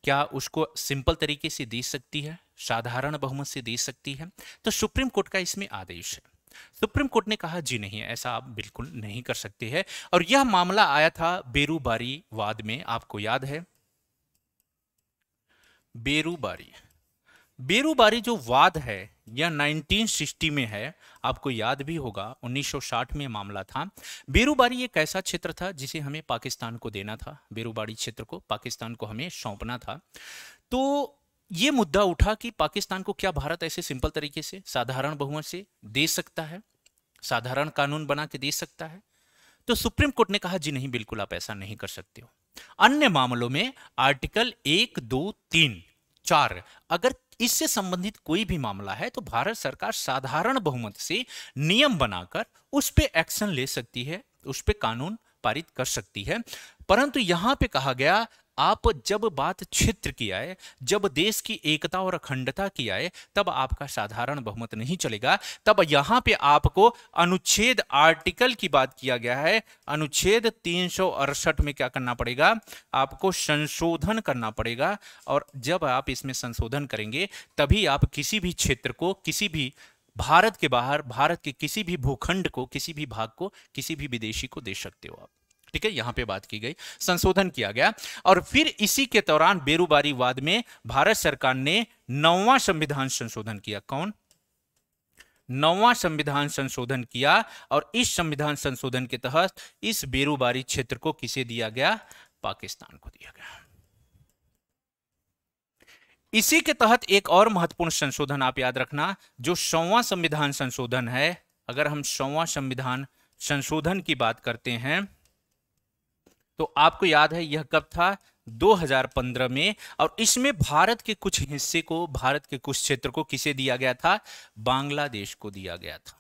क्या उसको सिंपल तरीके से दे सकती है, साधारण बहुमत से दे सकती है? तो सुप्रीम कोर्ट का इसमें आदेश है। सुप्रीम कोर्ट ने कहा जी नहीं, ऐसा आप बिल्कुल नहीं कर सकते हैं। और यह मामला आया था बेरूबारी वाद में, आपको याद है बेरूबारी जो वाद है यह 1960 में है, आपको याद भी होगा 1960 में मामला था। बेरूबारी एक ऐसा क्षेत्र था जिसे हमें पाकिस्तान को देना था, बेरूबारी क्षेत्र को पाकिस्तान को हमें सौंपना था। तो ये मुद्दा उठा कि पाकिस्तान को क्या भारत ऐसे सिंपल तरीके से साधारण बहुमत से दे सकता है, साधारण कानून बना के दे सकता है? तो सुप्रीम कोर्ट ने कहा जी नहीं, बिल्कुल आप ऐसा नहीं कर सकते हो। अन्य मामलों में आर्टिकल 1, 2, 3, 4, अगर इससे संबंधित कोई भी मामला है तो भारत सरकार साधारण बहुमत से नियम बनाकर उस पे एक्शन ले सकती है, उस पे कानून पारित कर सकती है। परंतु यहां पे कहा गया, आप जब बात क्षेत्र की आए, जब देश की एकता और अखंडता की आए, तब आपका साधारण बहुमत नहीं चलेगा। तब यहां पे आपको अनुच्छेद आर्टिकल की बात किया गया है, अनुच्छेद 368 में क्या करना पड़ेगा? आपको संशोधन करना पड़ेगा। और जब आप इसमें संशोधन करेंगे तभी आप किसी भी क्षेत्र को, किसी भी भारत के बाहर, भारत के किसी भी भूखंड को, किसी भी भाग को किसी भी विदेशी को दे सकते हो आप। ठीक है, यहां पे बात की गई, संशोधन किया गया। और फिर इसी के दौरान बेरूबारी वाद में भारत सरकार ने 9वां संविधान संशोधन किया। कौन? 9वां संविधान संशोधन किया। और इस संविधान संशोधन के तहत इस बेरूबारी क्षेत्र को किसे दिया गया? पाकिस्तान को दिया गया। इसी के तहत एक और महत्वपूर्ण संशोधन आप याद रखना, जो 100वां संविधान संशोधन है। अगर हम 100वां संविधान संशोधन की बात करते हैं तो आपको याद है यह कब था? 2015 में। और इसमें भारत के कुछ हिस्से को, भारत के कुछ क्षेत्र को किसे दिया गया था? बांग्लादेश को दिया गया था।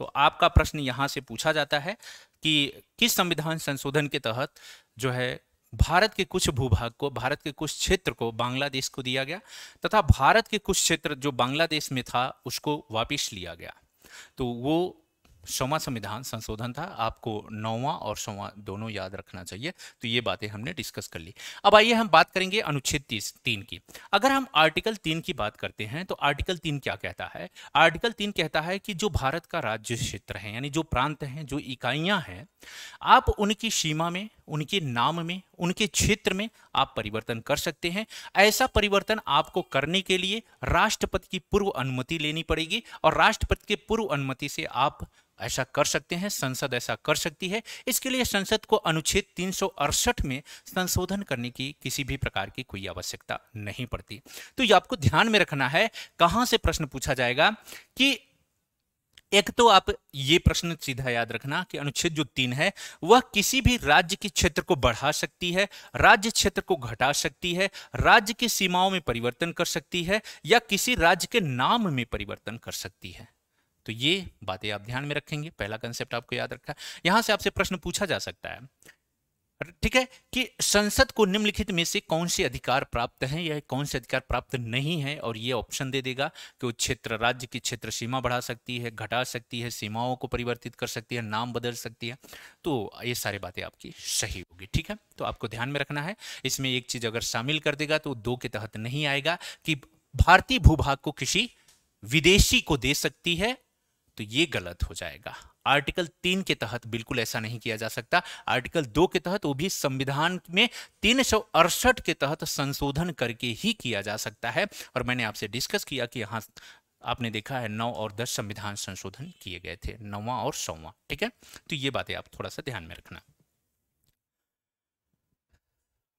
तो आपका प्रश्न यहां से पूछा जाता है कि किस संविधान संशोधन के तहत जो है भारत के कुछ भूभाग को, भारत के कुछ क्षेत्र को बांग्लादेश को दिया गया, तथा भारत के कुछ क्षेत्र जो बांग्लादेश में था उसको वापिस लिया गया। तो वो 100वां संविधान संशोधन था, आपको 9वां और 100वां दोनों याद रखना चाहिए। तो ये बातें हमने डिस्कस कर ली। अब आइए हम बात करेंगे अनुच्छेद 3 की। अगर हम आर्टिकल 3 की बात करते हैं तो आर्टिकल 3 क्या कहता है? आर्टिकल 3 कहता है कि जो भारत का राज्य क्षेत्र है, यानी जो प्रांत हैं, जो इकाइयां हैं, आप उनकी सीमा में, उनके नाम में, उनके क्षेत्र में आप परिवर्तन कर सकते हैं। ऐसा परिवर्तन आपको करने के लिए राष्ट्रपति की पूर्व अनुमति लेनी पड़ेगी और राष्ट्रपति के पूर्व अनुमति से आप ऐसा कर सकते हैं, संसद ऐसा कर सकती है। इसके लिए संसद को अनुच्छेद 368 में संशोधन करने की किसी भी प्रकार की कोई आवश्यकता नहीं पड़ती। तो ये आपको ध्यान में रखना है। कहां से प्रश्न पूछा जाएगा कि एक तो आप ये प्रश्न सीधा याद रखना कि अनुच्छेद जो 3 है वह किसी भी राज्य के क्षेत्र को बढ़ा सकती है, राज्य क्षेत्र को घटा सकती है, राज्य की सीमाओं में परिवर्तन कर सकती है या किसी राज्य के नाम में परिवर्तन कर सकती है। तो ये बातें आप ध्यान में रखेंगे। पहला कंसेप्ट आपको याद रखा। यहां से आपसे प्रश्न पूछा जा सकता है, ठीक है, कि संसद को निम्नलिखित में से कौन से अधिकार प्राप्त हैं या कौन से अधिकार प्राप्त नहीं है, और ये ऑप्शन दे देगा कि वो क्षेत्र, राज्य की क्षेत्र सीमा बढ़ा सकती है, घटा सकती है, सीमाओं को परिवर्तित कर सकती है, नाम बदल सकती है। तो ये सारी बातें आपकी सही होगी, ठीक है। तो आपको ध्यान में रखना है। इसमें एक चीज अगर शामिल कर देगा तो 2 के तहत नहीं आएगा कि भारतीय भूभाग को किसी विदेशी को दे सकती है, तो ये गलत हो जाएगा। आर्टिकल 3 के तहत बिल्कुल ऐसा नहीं किया जा सकता। आर्टिकल 2 के तहत, वो भी संविधान में 368 के तहत संशोधन करके ही किया जा सकता है। और मैंने आपसे डिस्कस किया कि यहां आपने देखा है 9 और 10 संविधान संशोधन किए गए थे, 9वां और 100वां, ठीक है। तो ये बातें आप थोड़ा सा ध्यान में रखना।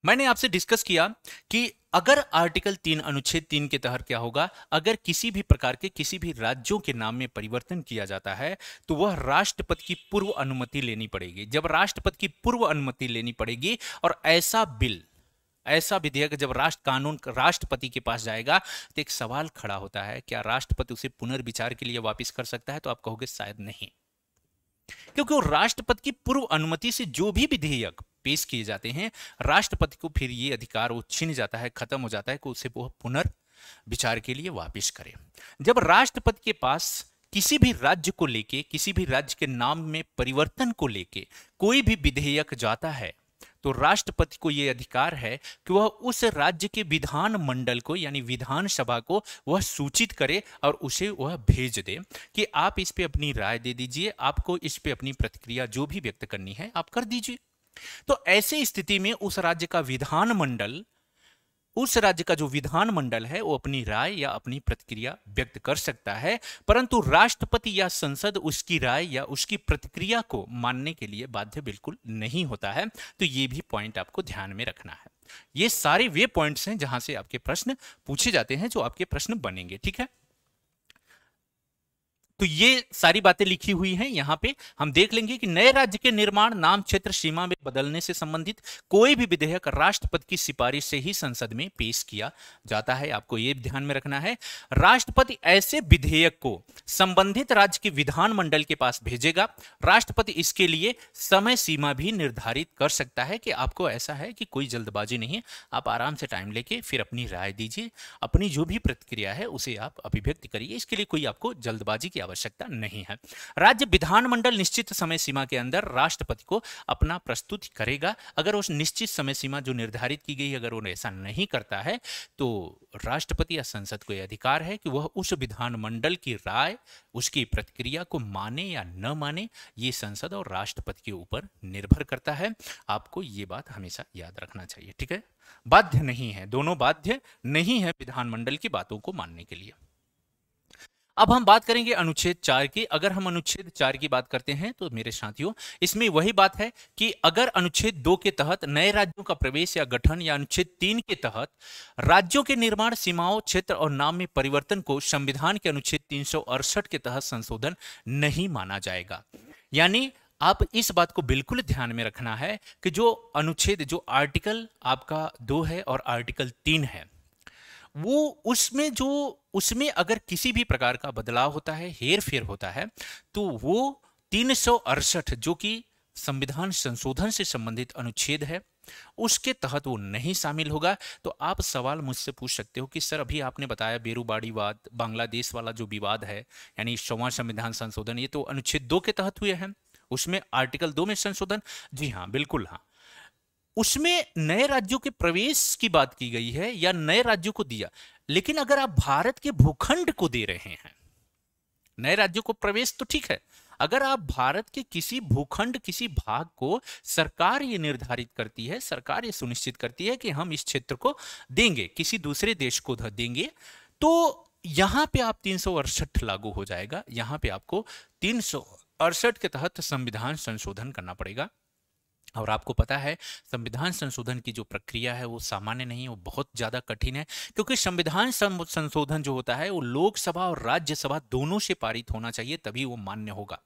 मैंने आपसे डिस्कस किया कि अगर आर्टिकल 3 अनुच्छेद 3 के तहत क्या होगा, अगर किसी भी प्रकार के किसी भी राज्यों के नाम में परिवर्तन किया जाता है तो वह राष्ट्रपति की पूर्व अनुमति लेनी पड़ेगी। जब राष्ट्रपति की पूर्व अनुमति लेनी पड़ेगी और ऐसा बिल, ऐसा विधेयक जब कानून राष्ट्रपति के पास जाएगा तो एक सवाल खड़ा होता है, क्या राष्ट्रपति उसे पुनर्विचार के लिए वापस कर सकता है? तो आप कहोगे शायद नहीं, क्योंकि वो राष्ट्रपति की पूर्व अनुमति से जो भी विधेयक पेश किए जाते हैं, राष्ट्रपति को फिर ये अधिकार वो छीन जाता है, खत्म हो जाता है कि उसे वो पुनर्विचार के लिए वापस करे। जब राष्ट्रपति के पास किसी भी राज्य को लेके, किसी भी राज्य के नाम में परिवर्तन को लेके कोई भी विधेयक जाता है तो राष्ट्रपति को यह अधिकार है कि वह उस राज्य के विधान मंडल को, यानी विधानसभा को वह सूचित करे और उसे वह भेज दे कि आप इस पे अपनी राय दे दीजिए, आपको इस पे अपनी प्रतिक्रिया जो भी व्यक्त करनी है आप कर दीजिए। तो ऐसी स्थिति में उस राज्य का विधानमंडल, उस राज्य का जो विधानमंडल है वो अपनी राय या अपनी प्रतिक्रिया व्यक्त कर सकता है, परंतु राष्ट्रपति या संसद उसकी राय या उसकी प्रतिक्रिया को मानने के लिए बाध्य बिल्कुल नहीं होता है। तो ये भी पॉइंट आपको ध्यान में रखना है। ये सारे वे पॉइंट्स हैं जहां से आपके प्रश्न पूछे जाते हैं, जो आपके प्रश्न बनेंगे, ठीक है। तो ये सारी बातें लिखी हुई हैं। यहां पे हम देख लेंगे कि नए राज्य के निर्माण, नाम, क्षेत्र, सीमा में बदलने से संबंधित कोई भी विधेयक राष्ट्रपति की सिफारिश से ही संसद में पेश किया जाता है। आपको ये ध्यान में रखना है, राष्ट्रपति ऐसे विधेयक को संबंधित राज्य के विधानमंडल के पास भेजेगा। राष्ट्रपति इसके लिए समय सीमा भी निर्धारित कर सकता है कि आपको ऐसा है कि कोई जल्दबाजी नहीं है, आप आराम से टाइम लेके फिर अपनी राय दीजिए, अपनी जो भी प्रतिक्रिया है उसे आप अभिव्यक्त करिए। इसके लिए कोई आपको जल्दबाजी की आवश्यकता नहीं है। राज्य विधानमंडल निश्चित समय सीमा के अंदर राष्ट्रपति को अपना प्रस्तुत करेगा। अगर उस निश्चित समय सीमा जो निर्धारित की गई, अगर वो ऐसा नहीं करता है तो राष्ट्रपति या संसद को यह अधिकार है कि वह उस विधानमंडल की राय, उसकी प्रतिक्रिया को माने या न माने, ये संसद और राष्ट्रपति के ऊपर निर्भर करता है। आपको ये बात हमेशा याद रखना चाहिए, ठीक है। बाध्य नहीं है, दोनों बाध्य नहीं है विधानमंडल की बातों को मानने के लिए। अब हम बात करेंगे अनुच्छेद 4 की। अगर हम अनुच्छेद 4 की बात करते हैं तो मेरे साथियों, इसमें वही बात है कि अगर अनुच्छेद 2 के तहत नए राज्यों का प्रवेश या गठन, या अनुच्छेद 3 के तहत राज्यों के निर्माण, सीमाओं, क्षेत्र और नाम में परिवर्तन को संविधान के अनुच्छेद 368 के तहत संशोधन नहीं माना जाएगा। यानी आप इस बात को बिल्कुल ध्यान में रखना है कि जो अनुच्छेद, जो आर्टिकल आपका 2 है और आर्टिकल 3 है, वो उसमें अगर किसी भी प्रकार का बदलाव होता है, हेर फेर होता है, तो वो 368 जो कि संविधान संशोधन से संबंधित अनुच्छेद है, उसके तहत वो नहीं शामिल होगा। तो आप सवाल मुझसे पूछ सकते हो कि सर अभी आपने बताया बेरूबाड़ीवाद, बांग्लादेश वाला जो विवाद है, यानी 6वां संविधान संशोधन, ये तो अनुच्छेद 2 के तहत हुए हैं, उसमें आर्टिकल 2 में संशोधन। जी हाँ, बिल्कुल हाँ। उसमें नए राज्यों के प्रवेश की बात की गई है या नए राज्यों को दिया। लेकिन अगर आप भारत के भूखंड को दे रहे हैं नए राज्यों को प्रवेश, तो ठीक है। अगर आप भारत के किसी भूखंड, किसी भाग को सरकार ये निर्धारित करती है, सरकार ये सुनिश्चित करती है कि हम इस क्षेत्र को देंगे, किसी दूसरे देश को देंगे, तो यहां पे आप 368 लागू हो जाएगा। यहां पे आपको 368 के तहत संविधान संशोधन करना पड़ेगा। और आपको पता है संविधान संशोधन की जो प्रक्रिया है वो सामान्य नहीं है, वो बहुत ज्यादा कठिन है, क्योंकि संविधान संशोधन जो होता है वो लोकसभा और राज्यसभा दोनों से पारित होना चाहिए, तभी वो मान्य होगा।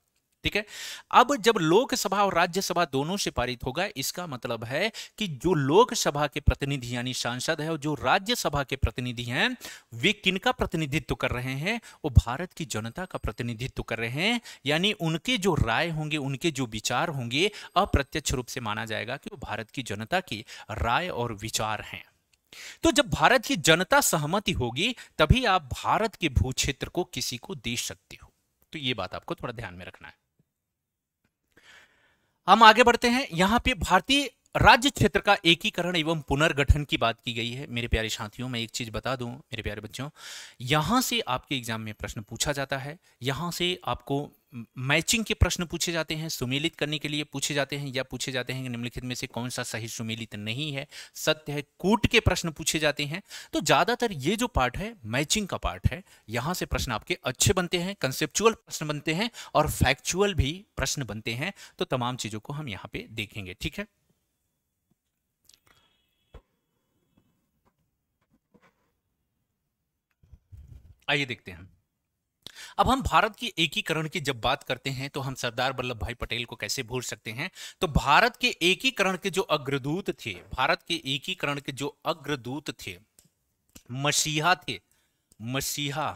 ठीक है। अब जब लोकसभा और राज्यसभा दोनों से पारित होगा, इसका मतलब है कि जो लोकसभा के प्रतिनिधि यानी सांसद है और जो राज्यसभा के प्रतिनिधि हैं, वे किनका प्रतिनिधित्व कर रहे हैं? वो भारत की जनता का प्रतिनिधित्व कर रहे हैं। यानी उनके जो राय होंगे, उनके जो विचार होंगे, अप्रत्यक्ष रूप से माना जाएगा कि वो भारत की जनता की राय और विचार हैं। तो जब भारत की जनता सहमति होगी, तभी आप भारत के भू क्षेत्र को किसी को दे सकते हो। तो ये बात आपको थोड़ा ध्यान में रखना है। हम आगे बढ़ते हैं। यहां पे भारतीय राज्य क्षेत्र का एकीकरण एवं पुनर्गठन की बात की गई है। मेरे प्यारे साथियों, मैं एक चीज बता दूं मेरे प्यारे बच्चों, यहां से आपके एग्जाम में प्रश्न पूछा जाता है। यहां से आपको मैचिंग के प्रश्न पूछे जाते हैं, सुमेलित करने के लिए पूछे जाते हैं, या पूछे जाते हैं कि निम्नलिखित में से कौन सा सही सुमेलित नहीं है, सत्य है, कूट के प्रश्न पूछे जाते हैं। तो ज्यादातर ये जो पार्ट है मैचिंग का पार्ट है। यहां से प्रश्न आपके अच्छे बनते हैं, कंसेप्चुअल प्रश्न बनते हैं और फैक्चुअल भी प्रश्न बनते हैं। तो तमाम चीजों को हम यहां पे देखेंगे। ठीक है। आइए देखते हैं। अब हम भारत की एकीकरण की जब बात करते हैं तो हम सरदार वल्लभ भाई पटेल को कैसे भूल सकते हैं। तो भारत के एकीकरण के जो अग्रदूत थे, भारत के एकीकरण के जो अग्रदूत थे, मसीहा थे, मसीहा,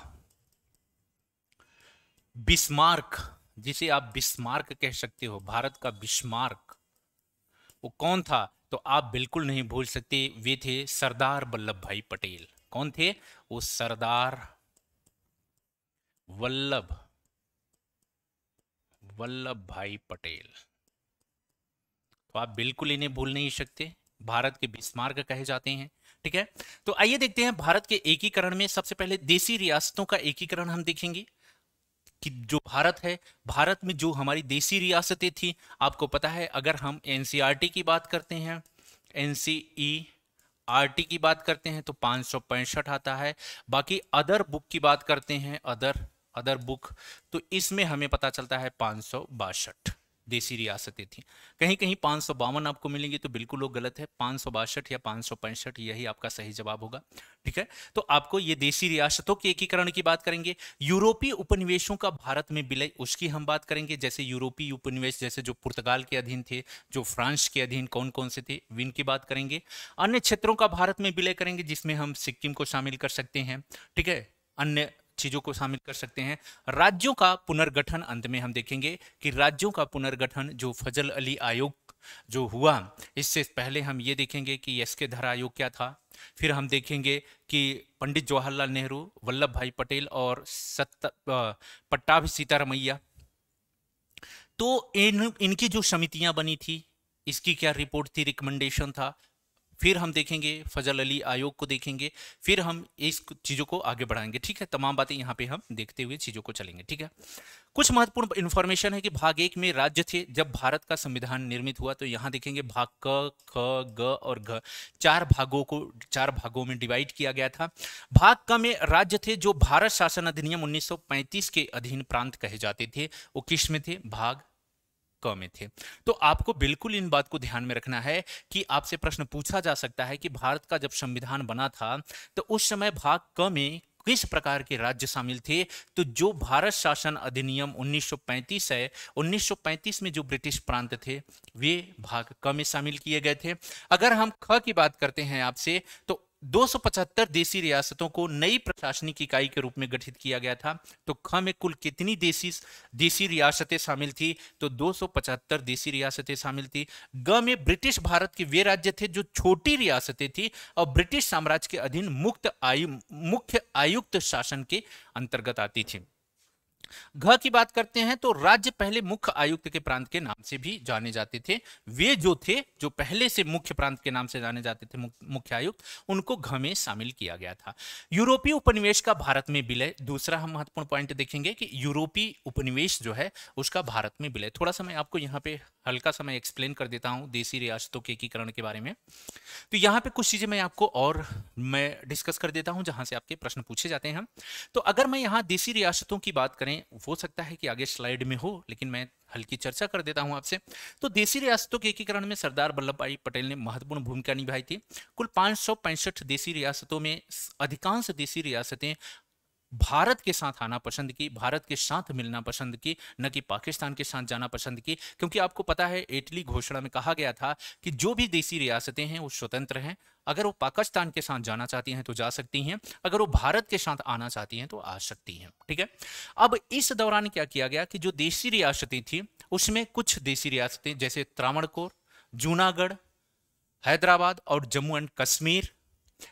बिस्मार्क, जिसे आप बिस्मार्क कह सकते हो, भारत का बिस्मार्क, वो कौन था? तो आप बिल्कुल नहीं भूल सकते, वे थे सरदार वल्लभ भाई पटेल। कौन थे? वो सरदार वल्लभ भाई पटेल। तो आप बिल्कुल इन्हें भूल नहीं सकते, भारत के बिस्मार्क कहे जाते हैं। ठीक है। तो आइए देखते हैं भारत के एकीकरण में सबसे पहले देशी रियासतों का एकीकरण हम देखेंगे कि जो भारत है, भारत में जो हमारी देशी रियासतें थी, आपको पता है अगर हम एनसीईआरटी की बात करते हैं, एनसीईआरटी की बात करते हैं तो 565 आता है। बाकी अदर बुक की बात करते हैं, अदर बुक, तो इसमें हमें पता चलता है 562 देशी रियासतें थी। कहीं कहीं 552 आपको मिलेंगी, तो बिल्कुल वो गलत है। 562 या 565 यही आपका सही जवाब होगा। ठीक है। तो आपको ये देशी रियासतों के एकीकरण की बात करेंगे। यूरोपीय उपनिवेशों का भारत में विलय, उसकी हम बात करेंगे। जैसे यूरोपीय उपनिवेश, जैसे जो पुर्तगाल के अधीन थे, जो फ्रांस के अधीन कौन कौन से थे, इनकी बात करेंगे। अन्य क्षेत्रों का भारत में विलय करेंगे, जिसमें हम सिक्किम को शामिल कर सकते हैं। ठीक है। अन्य चीजों को शामिल कर सकते हैं। राज्यों का पुनर्गठन अंत में हम देखेंगे कि राज्यों का पुनर्गठन जो फजल अली आयोग जो हुआ, इससे पहले हम ये देखेंगे कि एसके धर आयोग क्या था। फिर हम देखेंगे कि पंडित जवाहरलाल नेहरू, वल्लभ भाई पटेल और पट्टाभी सीतारमैया, तो इनकी जो समितियां बनी थी, इसकी क्या रिपोर्ट थी, रिकमेंडेशन था। फिर हम देखेंगे फजल अली आयोग को देखेंगे, फिर हम इस चीजों को आगे बढ़ाएंगे। ठीक है। तमाम बातें यहां पे हम देखते हुए चीजों को चलेंगे। ठीक है। कुछ महत्वपूर्ण इंफॉर्मेशन है कि भाग 1 में राज्य थे। जब भारत का संविधान निर्मित हुआ तो यहां देखेंगे भाग क, ख, ग और घ, 4 भागों में डिवाइड किया गया था। भाग क में राज्य थे जो भारत शासन अधिनियम 1935 के अधीन प्रांत कहे जाते थे, वो किस में थे? भाग में थे। तो आपको बिल्कुल इन बात को ध्यान में रखना है कि आपसे प्रश्न पूछा जा सकता है कि भारत का जब संविधान बना था तो उस समय भाग क में किस प्रकार के राज्य शामिल थे। तो जो भारत शासन अधिनियम 1935 है, 1935 में जो ब्रिटिश प्रांत थे वे भाग क में शामिल किए गए थे। अगर हम ख की बात करते हैं आपसे, तो 275 देशी रियासतों को नई प्रशासनिक इकाई के रूप में गठित किया गया था। तो ख में कुल कितनी देशी देशी रियासतें शामिल थी? तो 275 देशी रियासतें शामिल थी। ग में ब्रिटिश भारत के वे राज्य थे जो छोटी रियासतें थी और ब्रिटिश साम्राज्य के अधीन मुख्य आयुक्त शासन के अंतर्गत आती थी। घ की बात करते हैं तो राज्य पहले मुख्य आयुक्त के प्रांत के नाम से भी जाने जाते थे। वे जो थे जो पहले से मुख्य प्रांत के नाम से जाने जाते थे मुख्य आयुक्त, उनको घ में शामिल किया गया था। यूरोपीय उपनिवेश का भारत में विलय, दूसरा हम महत्वपूर्ण पॉइंट देखेंगे कि यूरोपीय उपनिवेश जो है उसका भारत में विलय। थोड़ा सा मैं आपको यहाँ पे हल्का सा मैं एक्सप्लेन कर देता हूँ देशी रियासतों के एकीकरण के बारे में। तो यहाँ पे कुछ चीजें मैं आपको और मैं डिस्कस कर देता हूँ जहां से आपके प्रश्न पूछे जाते हैं। तो अगर मैं यहाँ देशी रियासतों की बात करें, हो सकता है कि आगे स्लाइड में हो, लेकिन मैं हल्की चर्चा कर देता हूं आपसे। तो देशी रियासतों के एकीकरण में सरदार वल्लभ भाई पटेल ने महत्वपूर्ण भूमिका निभाई थी। कुल 565 देशी रियासतों में अधिकांश देशी रियासतें भारत के साथ आना पसंद की, भारत के साथ मिलना पसंद की, न कि पाकिस्तान के साथ जाना पसंद की। क्योंकि आपको पता है एटली घोषणा में कहा गया था कि जो भी देशी रियासतें हैं वो स्वतंत्र हैं। अगर वो पाकिस्तान के साथ जाना चाहती हैं तो जा सकती हैं, अगर वो भारत के साथ आना चाहती हैं तो आ सकती हैं। ठीक है। अब इस दौरान क्या किया गया कि जो देशी रियासतें थी उसमें कुछ देशी रियासतें जैसे त्रावणकोर, जूनागढ़, हैदराबाद और जम्मू एंड कश्मीर,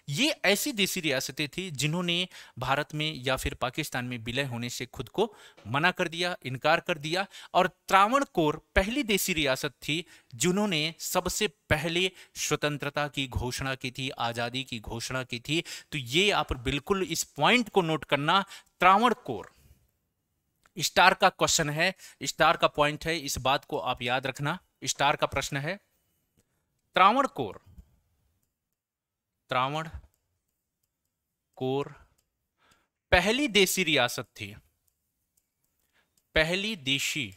ये ऐसी देशी रियासतें थी जिन्होंने भारत में या फिर पाकिस्तान में विलय होने से खुद को मना कर दिया, इनकार कर दिया। और त्रावणकोर पहली देशी रियासत थी जिन्होंने सबसे पहले स्वतंत्रता की घोषणा की थी, आजादी की घोषणा की थी। तो ये आप बिल्कुल इस पॉइंट को नोट करना, त्रावणकोर स्टार का क्वेश्चन है, स्टार का पॉइंट है, इस बात को आप याद रखना। स्टार का प्रश्न है त्रावणकोर, त्रावणकोर पहली देशी रियासत थी, पहली देशी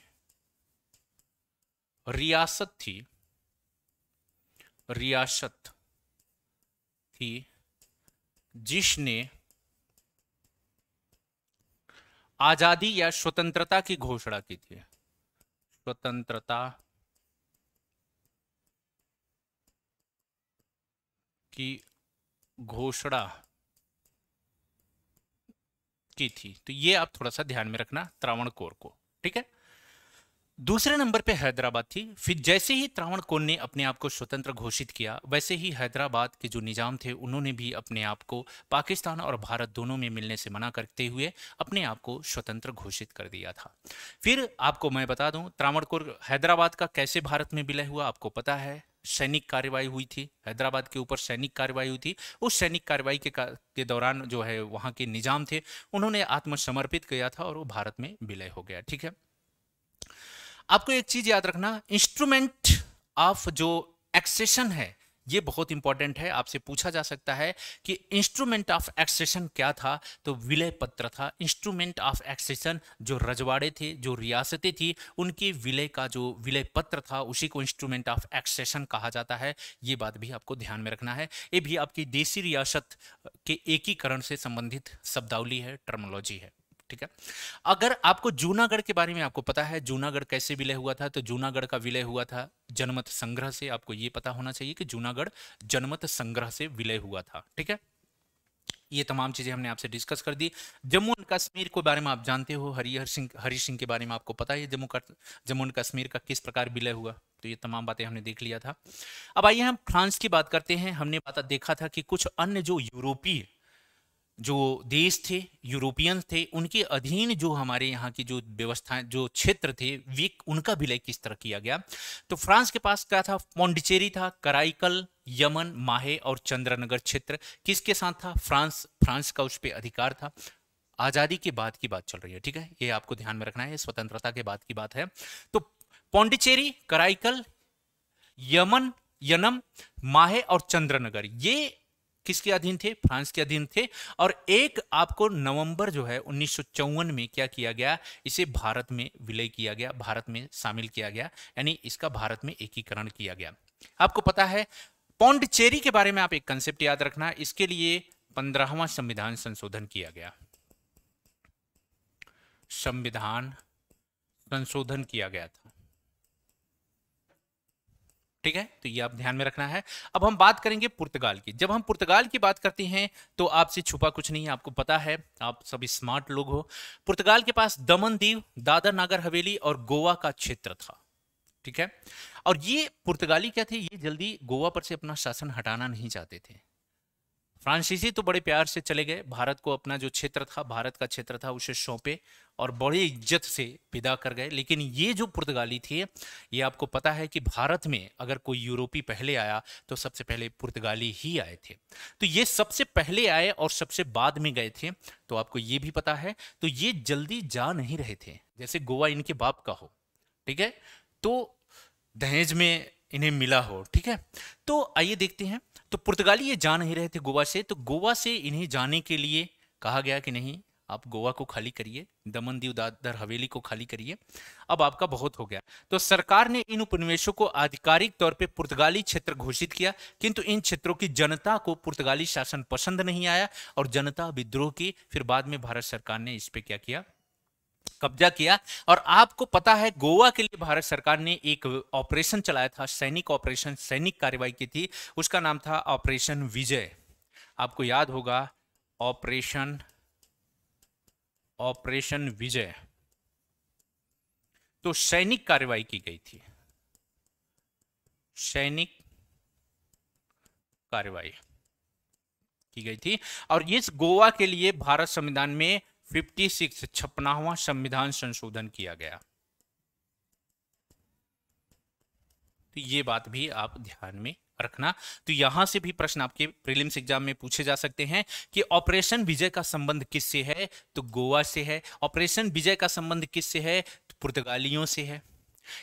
रियासत थी, रियासत थी जिसने आजादी या स्वतंत्रता की घोषणा की थी, स्वतंत्रता की घोषणा की थी। तो ये आप थोड़ा सा ध्यान में रखना त्रावणकोर को। ठीक है। दूसरे नंबर पे हैदराबाद थी। फिर जैसे ही त्रावणकोर ने अपने आप को स्वतंत्र घोषित किया, वैसे ही हैदराबाद के जो निजाम थे उन्होंने भी अपने आप को पाकिस्तान और भारत दोनों में मिलने से मना करते हुए अपने आप को स्वतंत्र घोषित कर दिया था। फिर आपको मैं बता दूं त्रावणकोर हैदराबाद का कैसे भारत में विलय हुआ, आपको पता है सैनिक कार्रवाई हुई थी, हैदराबाद के ऊपर सैनिक कार्रवाई हुई थी। उस सैनिक कार्रवाई के दौरान जो है वहां के निजाम थे उन्होंने आत्मसमर्पित किया था और वो भारत में विलय हो गया। ठीक है। आपको एक चीज याद रखना, इंस्ट्रूमेंट ऑफ जो एक्सेशन है ये बहुत इंपॉर्टेंट है। आपसे पूछा जा सकता है कि इंस्ट्रूमेंट ऑफ एक्सेशन क्या था, तो विलय पत्र था। इंस्ट्रूमेंट ऑफ एक्सेशन जो रजवाड़े थे, जो रियासतें थी, उनके विलय का जो विलय पत्र था उसी को इंस्ट्रूमेंट ऑफ एक्सेशन कहा जाता है। ये बात भी आपको ध्यान में रखना है। ये भी आपकी देशी रियासत के एकीकरण से संबंधित शब्दावली है, टर्मोलॉजी है। ठीक है। अगर आपको जूनागढ़ के बारे में आपको पता है जूनागढ़ कैसे विलय हुआ था, तो जूनागढ़ का विलय हुआ था जनमत संग्रह से। आपको यह पता होना चाहिए कि जूनागढ़ जनमत संग्रह से विलय हुआ था। ठीक है। ये तमाम चीजें हमने आपसे डिस्कस कर दी। जम्मू एंड कश्मीर के बारे में आप जानते हो, हरि सिंह के बारे में आपको पता है जम्मू एंड कश्मीर का किस प्रकार विलय हुआ। तो ये तमाम बातें हमने देख लिया था। अब आइए हम फ्रांस की बात करते हैं। हमने देखा था कि कुछ अन्य जो यूरोपीय जो देश थे, यूरोपियंस थे, उनके अधीन जो हमारे यहाँ की जो व्यवस्थाएं, जो क्षेत्र थे, वे उनका विलय किस तरह किया गया। तो फ्रांस के पास क्या था, पौंडीचेरी था, कराईकल, यमन, माहे और चंद्रनगर क्षेत्र किसके साथ था, फ्रांस का उस पर अधिकार था। आजादी के बाद की बात चल रही है। ठीक है। ये आपको ध्यान में रखना है, स्वतंत्रता के बाद की बात है। तो पौंडीचेरी, कराईकल, यनम, माहे और चंद्रनगर ये किसके अधीन थे, फ्रांस के अधीन थे। और एक आपको नवंबर जो है 1954 में क्या किया गया, इसे भारत में विलय किया गया, भारत में शामिल किया गया, यानी इसका भारत में एकीकरण किया गया। आपको पता है पौंडीचेरी के बारे में आप एक कंसेप्ट याद रखना, इसके लिए 15वां संविधान संशोधन किया गया, संविधान संशोधन किया गया था। ठीक है, तो ये आप ध्यान में रखना है। अब हम बात करेंगे पुर्तगाल की। जब हम पुर्तगाल की बात करते हैं तो आपसे छुपा कुछ नहीं है, आपको पता है, आप सभी स्मार्ट लोग हो। पुर्तगाल के पास दमन दीव, दादर नागर हवेली और गोवा का क्षेत्र था। ठीक है, और ये पुर्तगाली क्या थे, ये जल्दी गोवा पर से अपना शासन हटाना नहीं चाहते थे। फ्रांसीसी तो बड़े प्यार से चले गए, भारत को अपना जो क्षेत्र था, भारत का क्षेत्र था, उसे सौंपे और बड़ी इज्जत से विदा कर गए। लेकिन ये जो पुर्तगाली थे, ये आपको पता है कि भारत में अगर कोई यूरोपी पहले आया तो सबसे पहले पुर्तगाली ही आए थे। तो ये सबसे पहले आए और सबसे बाद में गए थे, तो आपको ये भी पता है। तो ये जल्दी जा नहीं रहे थे, जैसे गोवा इनके बाप का हो, ठीक है, तो दहेज में इन्हें मिला हो। ठीक है, तो आइए देखते हैं। तो पुर्तगाली ये जा नहीं रहे थे गोवा से, तो गोवा से इन्हें जाने के लिए कहा गया कि नहीं, आप गोवा को खाली करिए, दमन दीव दादर हवेली को खाली करिए, अब आपका बहुत हो गया। तो सरकार ने इन उपनिवेशों को आधिकारिक तौर पे पुर्तगाली क्षेत्र घोषित किया, किंतु इन क्षेत्रों की जनता को पुर्तगाली शासन पसंद नहीं आया और जनता विद्रोह की। फिर बाद में भारत सरकार ने इस पे क्या किया, कब्जा किया। और आपको पता है गोवा के लिए भारत सरकार ने एक ऑपरेशन चलाया था, सैनिक ऑपरेशन, सैनिक कार्रवाई की थी, उसका नाम था ऑपरेशन विजय। आपको याद होगा ऑपरेशन ऑपरेशन विजय। तो सैनिक कार्रवाई की गई थी, सैनिक कार्रवाई की गई थी। और इस गोवा के लिए भारत संविधान में 56वां संविधान संशोधन किया गया। तो ये बात भी आप ध्यान में रखना। तो यहां से भी प्रश्न आपके प्रीलिम्स एग्जाम में पूछे जा सकते हैं कि ऑपरेशन विजय का संबंध किससे है, तो गोवा से है। ऑपरेशन विजय का संबंध किससे है, तो पुर्तगालियों से है।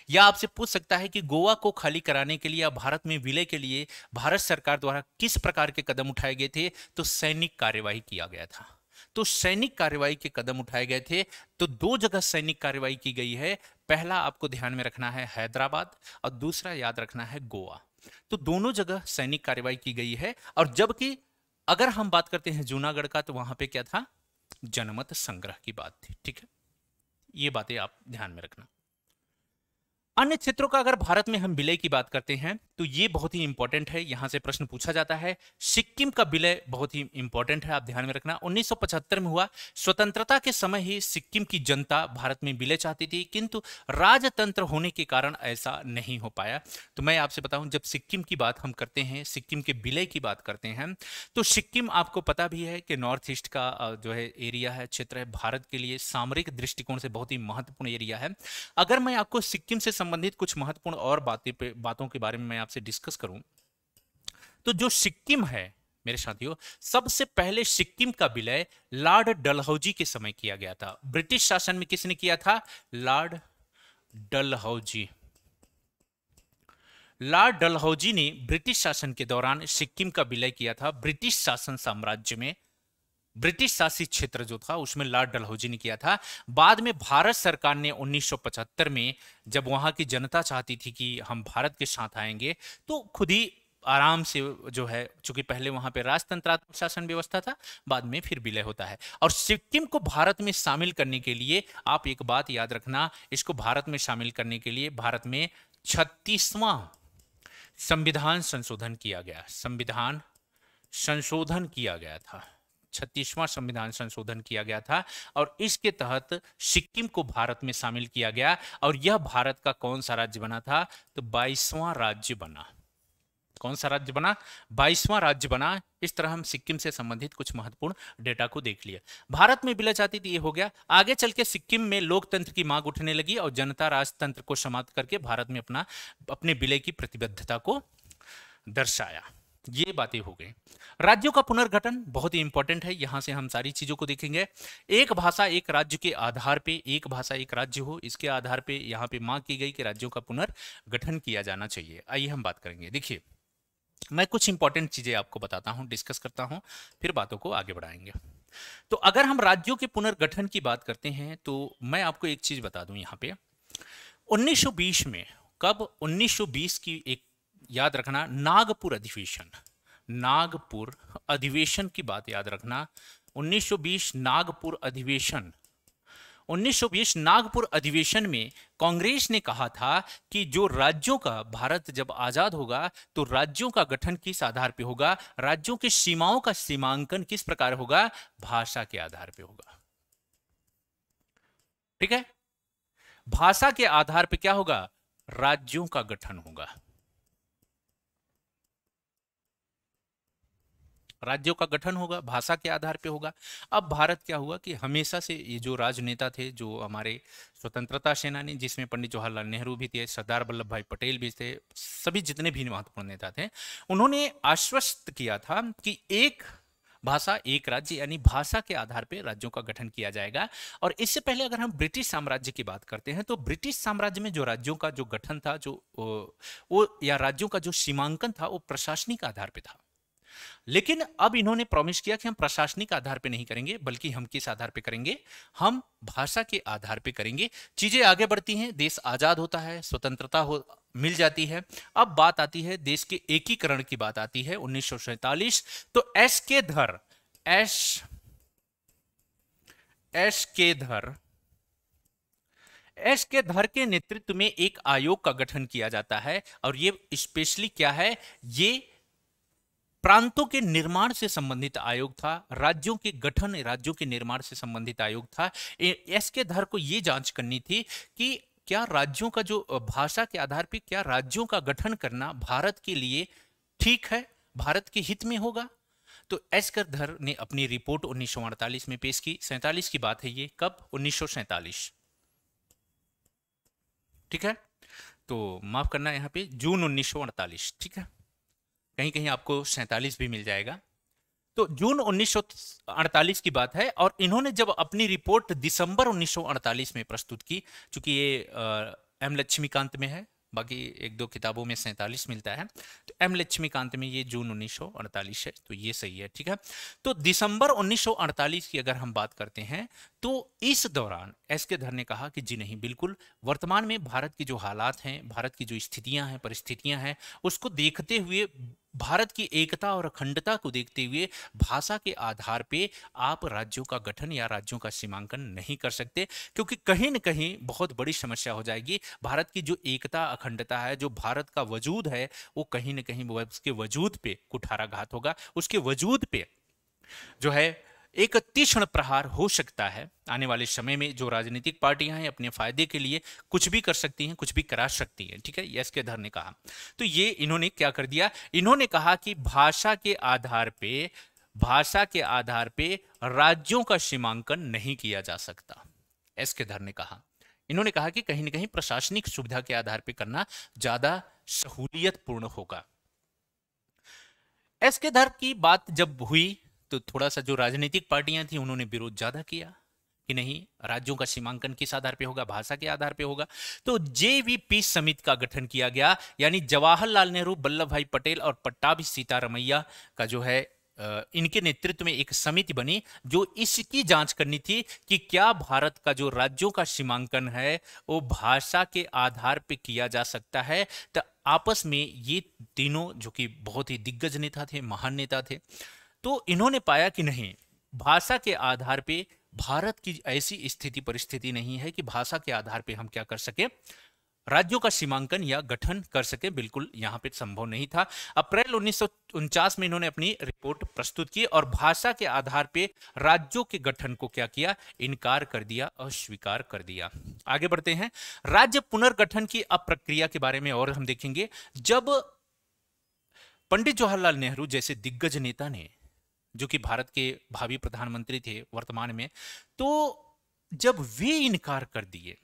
या आपसे पूछ सकता है कि गोवा को खाली कराने के लिए या भारत में विलय के लिए भारत सरकार द्वारा किस प्रकार के कदम उठाए गए थे, तो सैनिक कार्यवाही किया गया था। तो सैनिक कार्यवाही के कदम उठाए गए थे। तो दो जगह सैनिक कार्यवाही की गई है, पहला आपको ध्यान में रखना है हैदराबाद और दूसरा याद रखना है गोवा। तो दोनों जगह सैनिक कार्यवाही की गई है। और जबकि अगर हम बात करते हैं जूनागढ़ का, तो वहां पे क्या था, जनमत संग्रह की बात थी। ठीक है, ये बातें आप ध्यान में रखना। अन्य क्षेत्रों का अगर भारत में हम विलय की बात करते हैं तो ये बहुत ही इंपॉर्टेंट है, यहां से प्रश्न पूछा जाता है। सिक्किम का विलय बहुत ही इंपॉर्टेंट है, आप ध्यान में रखना। 1975 में हुआ। स्वतंत्रता के समय ही सिक्किम की जनता भारत में विलय चाहती थी, किंतु राजतंत्र होने के कारण ऐसा नहीं हो पाया। तो मैं आपसे बताऊं, जब सिक्किम की बात हम करते हैं, सिक्किम के विलय की बात करते हैं, तो सिक्किम आपको पता भी है कि नॉर्थ ईस्ट का जो है एरिया है, क्षेत्र है, भारत के लिए सामरिक दृष्टिकोण से बहुत ही महत्वपूर्ण एरिया है। अगर मैं आपको सिक्किम से संबंधित कुछ महत्वपूर्ण और बातों के बारे में मैं आपसे डिस्कस करूं, तो जो सिक्किम है मेरे साथियों, सबसे पहले सिक्किम का विलय लॉर्ड डलहौजी के समय किया गया था। ब्रिटिश शासन में किसने किया था, लॉर्ड डलहौजी। लॉर्ड डलहौजी ने ब्रिटिश शासन के दौरान सिक्किम का विलय किया था। ब्रिटिश शासन साम्राज्य में, ब्रिटिश शासित क्षेत्र जो था उसमें लॉर्ड डलहौजी ने किया था। बाद में भारत सरकार ने 1975 में, जब वहां की जनता चाहती थी कि हम भारत के साथ आएंगे, तो खुद ही आराम से जो है, चूंकि पहले वहां पे राजतंत्रात्मक शासन व्यवस्था था, बाद में फिर विलय होता है। और सिक्किम को भारत में शामिल करने के लिए आप एक बात याद रखना, इसको भारत में शामिल करने के लिए भारत में 36वां संविधान संशोधन किया गया, संविधान संशोधन किया गया था, 36वां संविधान संशोधन किया गया था। और इसके तहत सिक्किम को भारत में शामिल किया गया। और यह भारत का कौन सा राज्य बना था, तो 22वां राज्य बना। कौन सा राज्य बना, 22वां राज्य बना। इस तरह हम सिक्किम से संबंधित कुछ महत्वपूर्ण डेटा को देख लिया। भारत में विलय चाहती थी, ये हो गया। आगे चल के सिक्किम में लोकतंत्र की मांग उठने लगी और जनता राजतंत्र को समाप्त करके भारत में अपने विलय की प्रतिबद्धता को दर्शाया। ये बातें हो गई। राज्यों का पुनर्गठन बहुत ही इंपॉर्टेंट है, यहां से हम सारी चीजों को देखेंगे। एक भाषा एक राज्य के आधार पे, एक भाषा एक राज्य हो, इसके आधार पे यहां पे मांग की गई कि राज्यों का पुनर्गठन किया जाना चाहिए। आइए हम बात करेंगे। देखिए, मैं कुछ इंपॉर्टेंट चीजें आपको बताता हूं, डिस्कस करता हूं, फिर बातों को आगे बढ़ाएंगे। तो अगर हम राज्यों के पुनर्गठन की बात करते हैं, तो मैं आपको एक चीज बता दूं यहां पे, 1920 में, कब, 1920 की एक याद रखना, नागपुर अधिवेशन, नागपुर अधिवेशन की बात याद रखना। 1920 नागपुर अधिवेशन, 1920 नागपुर अधिवेशन में कांग्रेस ने कहा था कि जो राज्यों का, भारत जब आजाद होगा तो राज्यों का गठन किस आधार पे होगा, राज्यों की सीमाओं का सीमांकन किस प्रकार होगा, भाषा के आधार पे होगा। ठीक है, भाषा के आधार पे क्या होगा, राज्यों का गठन होगा, राज्यों का गठन होगा, भाषा के आधार पे होगा। अब भारत क्या हुआ कि हमेशा से ये जो राजनेता थे, जो हमारे स्वतंत्रता सेनानी, जिसमें पंडित जवाहरलाल नेहरू भी थे, सरदार वल्लभ भाई पटेल भी थे, सभी जितने भी महत्वपूर्ण नेता थे, उन्होंने आश्वस्त किया था कि एक भाषा एक राज्य, यानी भाषा के आधार पे राज्यों का गठन किया जाएगा। और इससे पहले अगर हम ब्रिटिश साम्राज्य की बात करते हैं तो ब्रिटिश साम्राज्य में जो राज्यों का जो गठन था, जो वो या राज्यों का जो सीमांकन था, वो प्रशासनिक आधार पे था। लेकिन अब इन्होंने प्रॉमिस किया कि हम प्रशासनिक आधार पे नहीं करेंगे, बल्कि हम किस आधार पे करेंगे, हम भाषा के आधार पे करेंगे। चीजें आगे बढ़ती हैं, देश आजाद होता है, स्वतंत्रता मिल जाती है। अब बात आती है देश के एकीकरण की, बात आती है 1947। तो एस के धर के नेतृत्व में एक आयोग का गठन किया जाता है। और ये स्पेशली क्या है, ये प्रांतों के निर्माण से संबंधित आयोग था, राज्यों के गठन, राज्यों के निर्माण से संबंधित आयोग था। एस के धर को यह जांच करनी थी कि क्या राज्यों का जो भाषा के आधार पर क्या राज्यों का गठन करना भारत के लिए ठीक है, भारत के हित में होगा। तो एस के धर ने अपनी रिपोर्ट 1948 में पेश की। 47 की बात है ये, कब, 1947। ठीक है, तो माफ करना यहां पे जून 1948। ठीक है, कहीं कहीं आपको 47 भी मिल जाएगा। तो जून 1948 की बात है। और इन्होंने जब अपनी रिपोर्ट दिसंबर 1948 में प्रस्तुत की, चूंकि ये एम लक्ष्मीकांत में है, बाकी एक दो किताबों में 47 मिलता है, तो एम लक्ष्मीकांत में ये जून 1948 है, तो ये सही है। ठीक है, तो दिसंबर 1948 की अगर हम बात करते हैं तो इस दौरान एस के धर ने कहा कि जी नहीं, बिल्कुल वर्तमान में भारत की जो हालात हैं, भारत की जो स्थितियां हैं, परिस्थितियां हैं, उसको देखते हुए, भारत की एकता और अखंडता को देखते हुए भाषा के आधार पे आप राज्यों का गठन या राज्यों का सीमांकन नहीं कर सकते, क्योंकि कहीं न कहीं बहुत बड़ी समस्या हो जाएगी। भारत की जो एकता अखंडता है, जो भारत का वजूद है, वो कहीं न कहीं उसके वजूद पे कुठाराघात होगा, उसके वजूद पे जो है एक तीक्ष्ण प्रहार हो सकता है। आने वाले समय में जो राजनीतिक पार्टियां हैं अपने फायदे के लिए कुछ भी कर सकती हैं, कुछ भी करा सकती हैं। ठीक है, एस के धर ने कहा। तो ये इन्होंने क्या कर दिया, इन्होंने कहा कि भाषा के आधार पे राज्यों का सीमांकन नहीं किया जा सकता। एस के धर ने कहा, इन्होंने कहा कि कहीं ना कहीं प्रशासनिक सुविधा के आधार पर करना ज्यादा सहूलियतपूर्ण होगा। एस के धर की बात जब हुई तो थोड़ा सा जो राजनीतिक पार्टियां थी उन्होंने विरोध ज्यादा किया कि नहीं, राज्यों का सीमांकन किस आधार पे होगा, भाषा के आधार पे होगा। तो जेवीपी समिति का गठन किया गया, यानी जवाहरलाल नेहरू, वल्लभ भाई पटेल और पट्टाभी सीतारमैया का जो है इनके नेतृत्व में एक समिति बनी जो इसकी जांच करनी थी कि क्या भारत का जो राज्यों का सीमांकन है वो भाषा के आधार पे किया जा सकता है। तो आपस में ये तीनों जो कि बहुत ही दिग्गज नेता थे, महान नेता थे, तो इन्होंने पाया कि नहीं, भाषा के आधार पे भारत की ऐसी स्थिति परिस्थिति नहीं है कि भाषा के आधार पे हम क्या कर सके, राज्यों का सीमांकन या गठन कर सके, बिल्कुल यहां पे संभव नहीं था। अप्रैल 1949 में इन्होंने अपनी रिपोर्ट प्रस्तुत की और भाषा के आधार पे राज्यों के गठन को क्या किया, इनकार कर दिया, अस्वीकार कर दिया। आगे बढ़ते हैं, राज्य पुनर्गठन की अब प्रक्रिया के बारे में और हम देखेंगे। जब पंडित जवाहरलाल नेहरू जैसे दिग्गज नेता ने, जो कि भारत के भावी प्रधानमंत्री थे वर्तमान में, तो जब वे इनकार कर दिए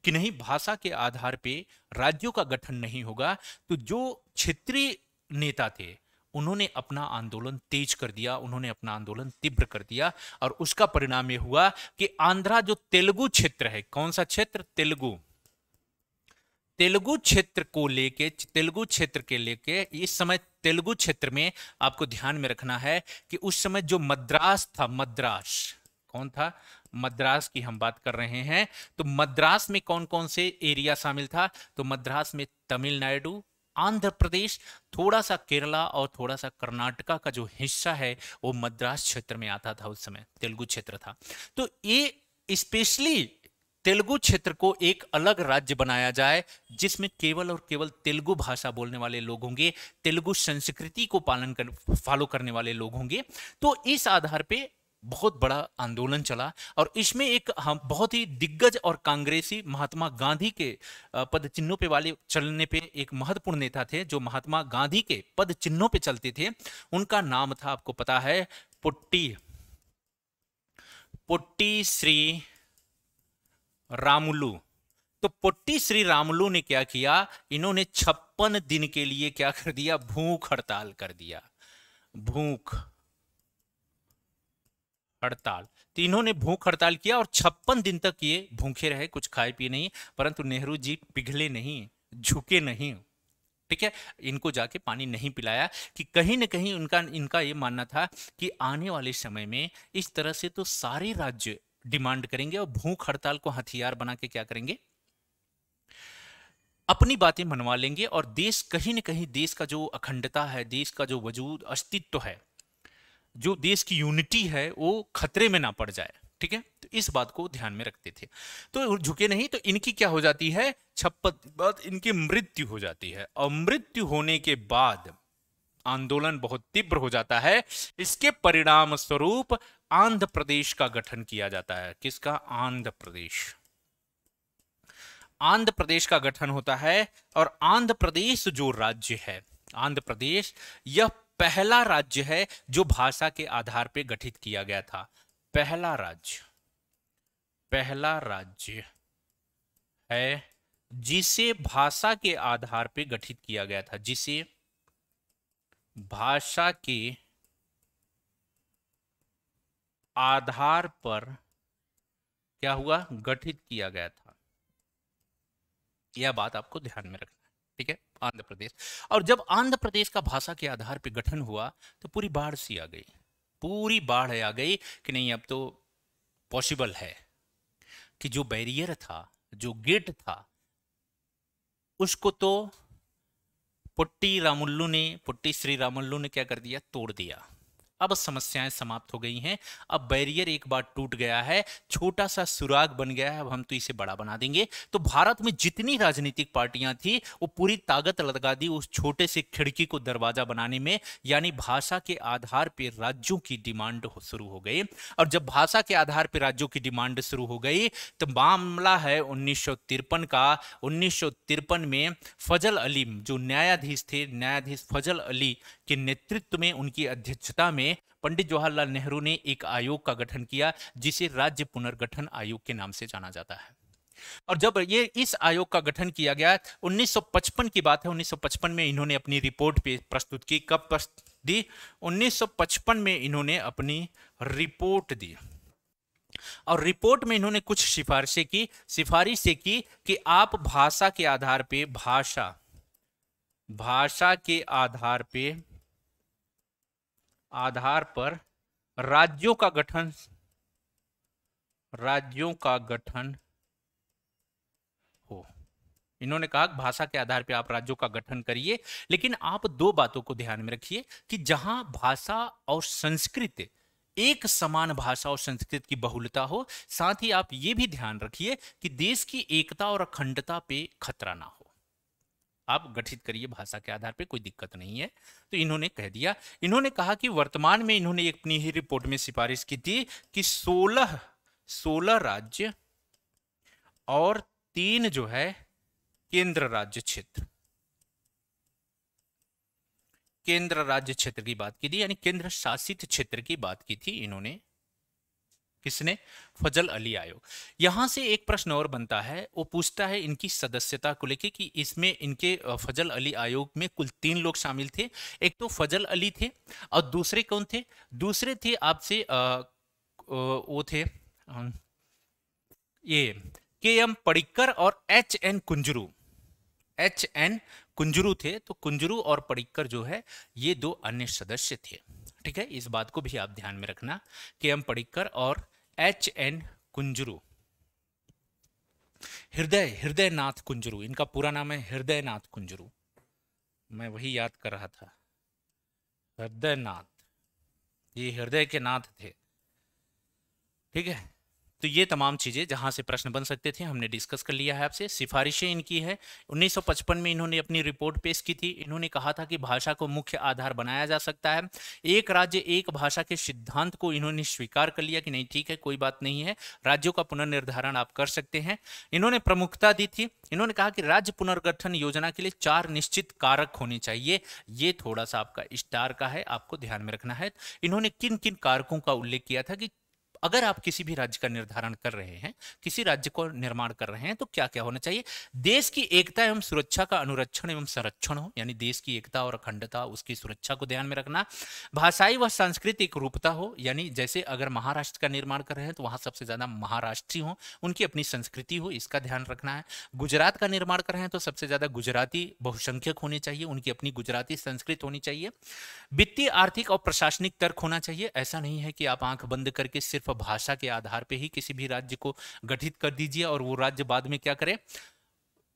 कि नहीं, भाषा के आधार पे राज्यों का गठन नहीं होगा, तो जो क्षेत्रीय नेता थे उन्होंने अपना आंदोलन तेज कर दिया, उन्होंने अपना आंदोलन तीव्र कर दिया। और उसका परिणाम यह हुआ कि आंध्रा जो तेलुगु क्षेत्र है, कौन सा क्षेत्र, तेलुगु क्षेत्र को लेके, तेलुगु क्षेत्र के लेके, इस समय तेलुगु क्षेत्र में आपको ध्यान में रखना है कि उस समय जो मद्रास था, मद्रास कौन था, मद्रास की हम बात कर रहे हैं। तो मद्रास में कौन कौन से एरिया शामिल था, तो मद्रास में तमिलनाडु, आंध्र प्रदेश, थोड़ा सा केरला और थोड़ा सा कर्नाटका का जो हिस्सा है वो मद्रास क्षेत्र में आता था। उस समय तेलुगु क्षेत्र था। तो ये स्पेशली तेलुगु क्षेत्र को एक अलग राज्य बनाया जाए जिसमें केवल और केवल तेलुगु भाषा बोलने वाले लोग होंगे, तेलुगु संस्कृति को फॉलो करने वाले लोग होंगे। तो इस आधार पे बहुत बड़ा आंदोलन चला और इसमें एक हम बहुत ही दिग्गज और कांग्रेसी महात्मा गांधी के पद चिन्हों पे वाले चलने पे एक महत्वपूर्ण नेता थे जो महात्मा गांधी के पद चिन्हों पे चलते थे। उनका नाम था, आपको पता है, पुट्टी पुट्टी श्री रामुलु। तो पुट्टी श्री रामुलु ने क्या किया, इन्होंने 56 दिन के लिए क्या कर दिया, भूख हड़ताल कर दिया। भूख हड़ताल, तो इन्होंने भूख हड़ताल किया और 56 दिन तक ये भूखे रहे, कुछ खाए पिए नहीं। परंतु नेहरू जी पिघले नहीं, झुके नहीं, ठीक है। इनको जाके पानी नहीं पिलाया कि कहीं ना कहीं इनका ये मानना था कि आने वाले समय में इस तरह से तो सारे राज्य डिमांड करेंगे और भूख हड़ताल को हथियार बना के क्या करेंगे, अपनी बातें मनवा लेंगे और देश कहीं ना कहीं, देश का जो अखंडता है, देश का जो वजूद अस्तित्व है, जो देश की यूनिटी है, वो खतरे में ना पड़ जाए, ठीक है। तो इस बात को ध्यान में रखते थे। तो झुके नहीं, तो इनकी क्या हो जाती है, 56 बाद इनकी मृत्यु हो जाती है और मृत्यु होने के बाद आंदोलन बहुत तीव्र हो जाता है। इसके परिणाम स्वरूप आंध्र प्रदेश का गठन किया जाता है। किसका, आंध्र प्रदेश। आंध्र प्रदेश का गठन होता है और आंध्र प्रदेश जो राज्य है, आंध्र प्रदेश यह पहला राज्य है जो भाषा के आधार पर गठित किया गया था। पहला राज्य है जिसे भाषा के आधार पर गठित किया गया था, जिसे भाषा के आधार पर क्या हुआ, गठित किया गया था। यह बात आपको ध्यान में रखना है, ठीक है। आंध्र प्रदेश, और जब आंध्र प्रदेश का भाषा के आधार पर गठन हुआ तो पूरी बाढ़ सी आ गई, पूरी बाढ़ आ गई कि नहीं, अब तो पॉसिबल है कि जो बैरियर था, जो गेट था, उसको तो पुट्टी श्री रामुलु ने क्या कर दिया, तोड़ दिया। अब समस्याएं समाप्त हो गई हैं, अब बैरियर एक बार टूट गया है, छोटा सा सुराग बन गया है, अब हम तो इसे बड़ा बना देंगे। तो भारत में जितनी राजनीतिक पार्टियां थी वो पूरी ताकत लगा दी उस छोटे से खिड़की को दरवाजा बनाने में, यानी भाषा के आधार पर राज्यों की डिमांड शुरू हो गई। और जब भाषा के आधार पर राज्यों की डिमांड शुरू हो गई तो मामला है 1953 का। 1953 में फजल अली जो न्यायाधीश थे, न्यायाधीश फजल अली के नेतृत्व में, उनकी अध्यक्षता में पंडित जवाहरलाल नेहरू ने एक आयोग का गठन किया जिसे राज्य पुनर्गठन आयोग के नाम से जाना जाता है। और जब ये इस आयोग का गठन किया गया, 1955 की बात है, 1955 में इन्होंने अपनी रिपोर्ट पे प्रस्तुत की। कब दी, 1955 में इन्होंने अपनी रिपोर्ट दी और रिपोर्ट में इन्होंने कुछ सिफारिशें की कि आप भाषा के आधार पे, भाषा के आधार पर राज्यों का गठन हो। इन्होंने कहा भाषा के आधार पर आप राज्यों का गठन करिए, लेकिन आप दो बातों को ध्यान में रखिए कि जहां भाषा और संस्कृत, एक समान भाषा और संस्कृत की बहुलता हो, साथ ही आप ये भी ध्यान रखिए कि देश की एकता और अखंडता पे खतरा ना हो। आप गठित करिए भाषा के आधार पे, कोई दिक्कत नहीं है। तो इन्होंने कह दिया, इन्होंने कहा कि वर्तमान में इन्होंने अपनी ही रिपोर्ट में सिफारिश की थी कि 16 राज्य और 3 जो है केंद्र राज्य क्षेत्र की बात की थी, यानी केंद्र शासित क्षेत्र की बात की थी इन्होंने। किसने, फजल अली आयोग। यहां से एक प्रश्न और बनता है, वो पूछता है इनकी सदस्यता को लेके कि इसमें इनके फजल अली आयोग में कुल 3 लोग शामिल थे। एक तो फजल अली थे और दूसरे कौन थे, दूसरे थे आपसे वो थे ये के.एम. पडिक्कर और H.N. कुंजरू थे। तो कुंजरू और पडिक्कर जो है ये 2 अन्य सदस्य थे, ठीक है। इस बात को भी आप ध्यान में रखना, के.एम. पडिक्कर और H.N. कुंजरू। हृदयनाथ कुंजरू, इनका पूरा नाम है हृदयनाथ कुंजरू, मैं वही याद कर रहा था, हृदयनाथ, ये हृदय के नाथ थे, ठीक है। तो ये तमाम चीज़ें जहाँ से प्रश्न बन सकते थे हमने डिस्कस कर लिया है आपसे। सिफारिशें इनकी है, 1955 में इन्होंने अपनी रिपोर्ट पेश की थी। इन्होंने कहा था कि भाषा को मुख्य आधार बनाया जा सकता है। एक राज्य एक भाषा के सिद्धांत को इन्होंने स्वीकार कर लिया कि नहीं ठीक है, कोई बात नहीं है, राज्यों का पुनर्निर्धारण आप कर सकते हैं। इन्होंने प्रमुखता दी थी। इन्होंने कहा कि राज्य पुनर्गठन योजना के लिए 4 निश्चित कारक होने चाहिए। ये थोड़ा सा आपका स्टार का है, आपको ध्यान में रखना है। इन्होंने किन किन कारकों का उल्लेख किया था कि अगर आप किसी भी राज्य का निर्धारण कर रहे हैं, किसी राज्य को निर्माण कर रहे हैं, तो क्या क्या होना चाहिए। देश की एकता एवं सुरक्षा का अनुरक्षण एवं संरक्षण हो, यानी देश की एकता और अखंडता, उसकी सुरक्षा को ध्यान में रखना। भाषाई व सांस्कृतिक रूपता हो, यानी जैसे अगर महाराष्ट्र का निर्माण कर रहे हैं तो वहां सबसे ज्यादा महाराष्ट्री हो, उनकी अपनी संस्कृति हो, इसका ध्यान रखना है। गुजरात का निर्माण कर रहे हैं तो सबसे ज्यादा गुजराती बहुसंख्यक होने चाहिए, उनकी अपनी गुजराती संस्कृति होनी चाहिए। वित्तीय, आर्थिक और प्रशासनिक तर्क होना चाहिए। ऐसा नहीं है कि आप आंख बंद करके सिर्फ भाषा के आधार पे ही किसी भी राज्य को गठित कर दीजिए और वो राज्य बाद में क्या करे,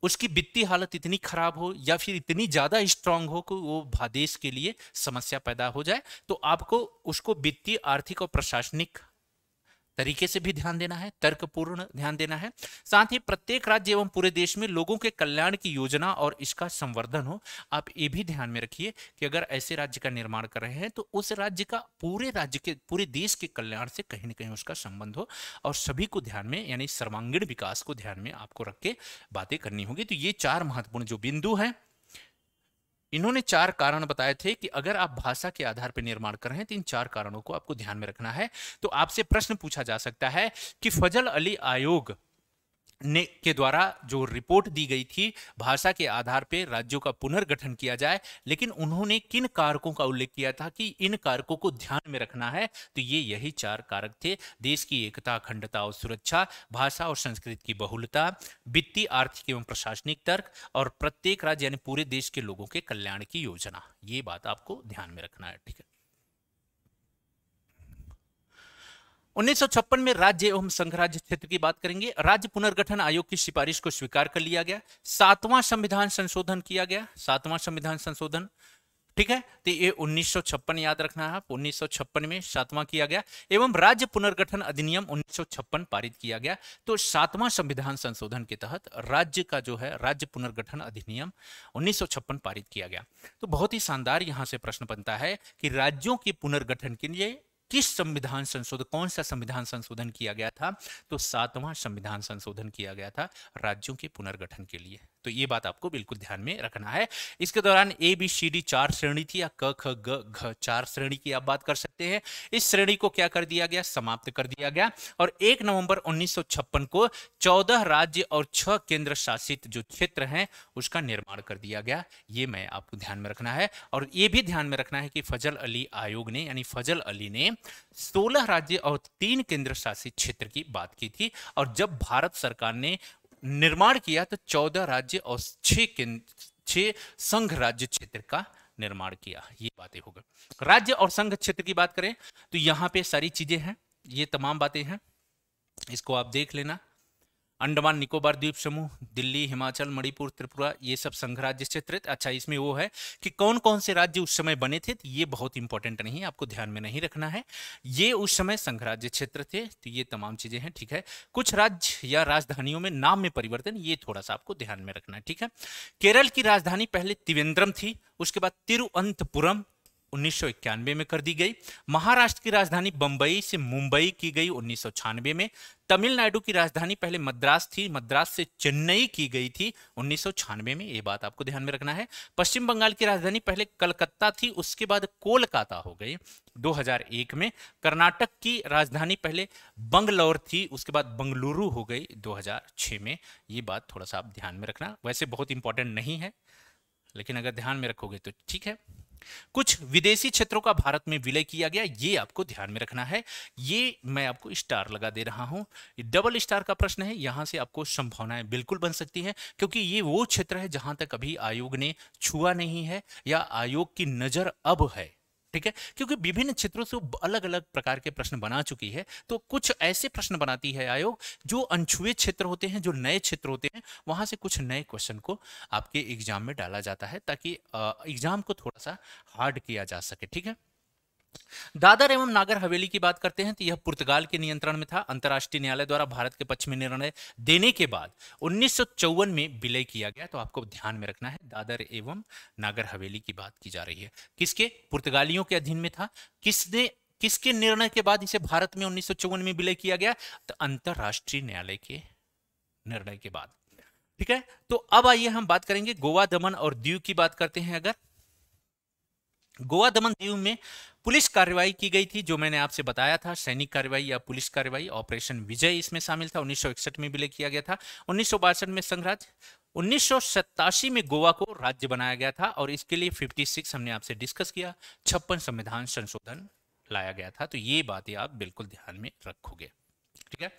उसकी वित्तीय हालत इतनी खराब हो या फिर इतनी ज्यादा स्ट्रांग हो कि वो देश के लिए समस्या पैदा हो जाए। तो आपको उसको वित्तीय, आर्थिक और प्रशासनिक तरीके से भी ध्यान देना है, तर्कपूर्ण ध्यान देना है। साथ ही प्रत्येक राज्य एवं पूरे देश में लोगों के कल्याण की योजना और इसका संवर्धन हो। आप ये भी ध्यान में रखिए कि अगर ऐसे राज्य का निर्माण कर रहे हैं तो उस राज्य का राज्य के पूरे देश के कल्याण से कहीं ना कहीं उसका संबंध हो, और सभी को ध्यान में, यानी सर्वांगीण विकास को ध्यान में आपको रख के बातें करनी होगी। तो ये 4 महत्वपूर्ण जो बिंदु हैं, इन्होंने 4 कारण बताए थे कि अगर आप भाषा के आधार पर निर्माण कर रहे हैं तो इन 4 कारणों को आपको ध्यान में रखना है। तो आपसे प्रश्न पूछा जा सकता है कि फजल अली आयोग ने के द्वारा जो रिपोर्ट दी गई थी भाषा के आधार पर राज्यों का पुनर्गठन किया जाए, लेकिन उन्होंने किन कारकों का उल्लेख किया था कि इन कारकों को ध्यान में रखना है। तो ये यही 4 कारक थे: देश की एकता, अखंडता और सुरक्षा, भाषा और संस्कृति की बहुलता, वित्तीय, आर्थिक एवं प्रशासनिक तर्क, और प्रत्येक राज्य यानी पूरे देश के लोगों के कल्याण की योजना। ये बात आपको ध्यान में रखना है, ठीक है। 1956 में राज्य एवं संघ राज्य क्षेत्र की बात करेंगे। राज्य पुनर्गठन आयोग की सिफारिश को स्वीकार कर लिया गया। 7वां संविधान संशोधन किया गया, 7वां संविधान संशोधन, ठीक है। तो ये 1956 याद रखना है, 1956 में 7वां किया गया। एवं राज्य पुनर्गठन अधिनियम 1956 पारित किया गया। तो 7वां संविधान संशोधन के तहत राज्य का जो है राज्य पुनर्गठन अधिनियम 1956 पारित किया गया। तो बहुत ही शानदार यहां से प्रश्न बनता है कि राज्यों के पुनर्गठन के लिए किस संविधान संशोधन, कौन सा संविधान संशोधन किया गया था। तो 7वां संविधान संशोधन किया गया था राज्यों के पुनर्गठन के लिए। तो ये बात आपको बिल्कुल ध्यान में रखना है। इसके दौरान ABCD 4 श्रेणी थी, या क ख ग घ 4 श्रेणी की आप बात कर सकते हैं। इस श्रेणी को क्या कर दिया गया, समाप्त कर दिया गया, और 1 नवंबर 1956 को 14 राज्य और 6 केंद्र शासित जो क्षेत्र हैं उसका निर्माण कर दिया गया। ये मैं आपको ध्यान में रखना है। और ये भी ध्यान में रखना है कि फजल अली आयोग ने, यानी फजल अली ने 16 राज्य और 3 केंद्र शासित क्षेत्र की बात की थी, और जब भारत सरकार ने निर्माण किया तो 14 राज्य और 6 संघ राज्य क्षेत्र का निर्माण किया। ये बातें हो गई। राज्य और संघ क्षेत्र की बात करें तो यहां पे सारी चीजें हैं, ये तमाम बातें हैं, इसको आप देख लेना। अंडमान निकोबार द्वीप समूह, दिल्ली, हिमाचल, मणिपुर, त्रिपुरा, ये सब संघ राज्य क्षेत्र। अच्छा, इसमें वो है कि कौन कौन से राज्य उस समय बने थे, तो ये बहुत इंपॉर्टेंट नहीं है, आपको ध्यान में नहीं रखना है। ये उस समय संघ राज्य क्षेत्र थे। तो ये तमाम चीजें हैं, ठीक है। कुछ राज्य या राजधानियों में नाम में परिवर्तन, ये थोड़ा सा आपको ध्यान में रखना है, ठीक है। केरल की राजधानी पहले त्रिवेंद्रम थी, उसके बाद तिरुवनंतपुरम 1991 में कर दी गई। महाराष्ट्र की राजधानी बंबई से मुंबई की गई 1996 में। तमिलनाडु की राजधानी पहले मद्रास थी, मद्रास से चेन्नई की गई थी 1996 में, ये बात आपको ध्यान में रखना है। पश्चिम बंगाल की राजधानी पहले कलकत्ता थी, उसके बाद कोलकाता हो गई 2001 में। कर्नाटक की राजधानी पहले बंगलौर थी, उसके बाद बंगलुरु हो गई 2006 में। ये बात थोड़ा सा आप ध्यान में रखना, वैसे बहुत इंपॉर्टेंट नहीं है, लेकिन अगर ध्यान में रखोगे तो ठीक है। कुछ विदेशी क्षेत्रों का भारत में विलय किया गया, ये आपको ध्यान में रखना है। ये मैं आपको स्टार लगा दे रहा हूं। डबल स्टार का प्रश्न है, यहां से आपको संभावनाएं बिल्कुल बन सकती है, क्योंकि ये वो क्षेत्र है जहां तक अभी आयोग ने छुआ नहीं है या आयोग की नजर अब है, ठीक है। क्योंकि विभिन्न क्षेत्रों से अलग अलग प्रकार के प्रश्न बना चुकी है, तो कुछ ऐसे प्रश्न बनाती है आयोग जो अनछुए क्षेत्र होते हैं, जो नए क्षेत्र होते हैं, वहां से कुछ नए क्वेश्चन को आपके एग्जाम में डाला जाता है ताकि एग्जाम को थोड़ा सा हार्ड किया जा सके, ठीक है। दादर एवं नागर हवेली की बात करते हैं तो यह पुर्तगाल के नियंत्रण में था। अंतर्राष्ट्रीय न्यायालय द्वारा भारत के पक्ष में निर्णय देने के बाद 1954 में विलय किया गया। तो आपको ध्यान में रखना है, दादर एवं नागर हवेली की बात की जा रही है। किसके? पुर्तगालियों के अधीन में था। किसने, किसके निर्णय के बाद इसे भारत में 1954 में विलय किया गया? तो अंतर्राष्ट्रीय न्यायालय के निर्णय के बाद। ठीक है, तो अब आइए हम बात करेंगे गोवा, दमन और दीव की बात करते हैं। अगर गोवा, दमन, दीव में पुलिस कार्रवाई की गई थी, जो मैंने आपसे बताया था, सैनिक कार्रवाई या पुलिस कार्रवाई, ऑपरेशन विजय इसमें शामिल था। 1961 में विलय किया गया था। 1962 में संघ राज्य, 1987 में गोवा को राज्य बनाया गया था और इसके लिए 56 हमने आपसे डिस्कस किया, 56 संविधान संशोधन लाया गया था। तो ये बातें आप बिल्कुल ध्यान में रखोगे। ठीक है,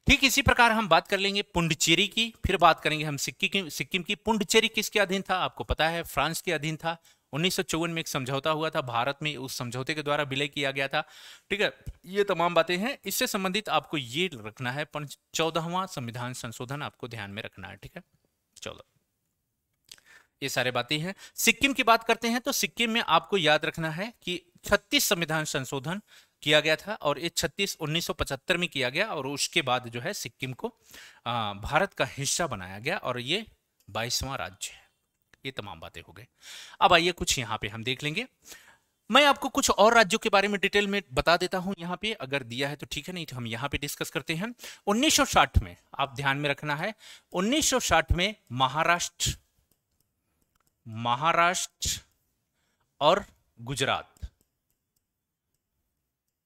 ठीक इसी प्रकार हम बात कर लेंगे पुंडुचेरी की, फिर बात करेंगे हम सिक्किम की। पुंडुचेरी किसके अधीन था? आपको पता है, फ्रांस के अधीन था। 1954 में एक समझौता हुआ था, भारत में उस समझौते के द्वारा विलय किया गया था। ठीक है, ये तमाम बातें हैं। इससे संबंधित आपको ये रखना है, 14वां संविधान संशोधन आपको ध्यान में रखना है। ठीक है, चलो, ये सारे बातें हैं। सिक्किम की बात करते हैं तो सिक्किम में आपको याद रखना है कि 36 संविधान संशोधन किया गया था और ये 36 1975 में किया गया और उसके बाद जो है सिक्किम को भारत का हिस्सा बनाया गया और ये 22वां राज्य है। ये तमाम बातें हो गई। अब आइए कुछ यहाँ पे हम देख लेंगे। मैं आपको कुछ और राज्यों के बारे में डिटेल में बता देता हूं, यहाँ पे अगर दिया है तो ठीक है, नहीं तो हम यहाँ पे डिस्कस करते हैं। 1960 में आप ध्यान में रखना है, 1960 में महाराष्ट्र और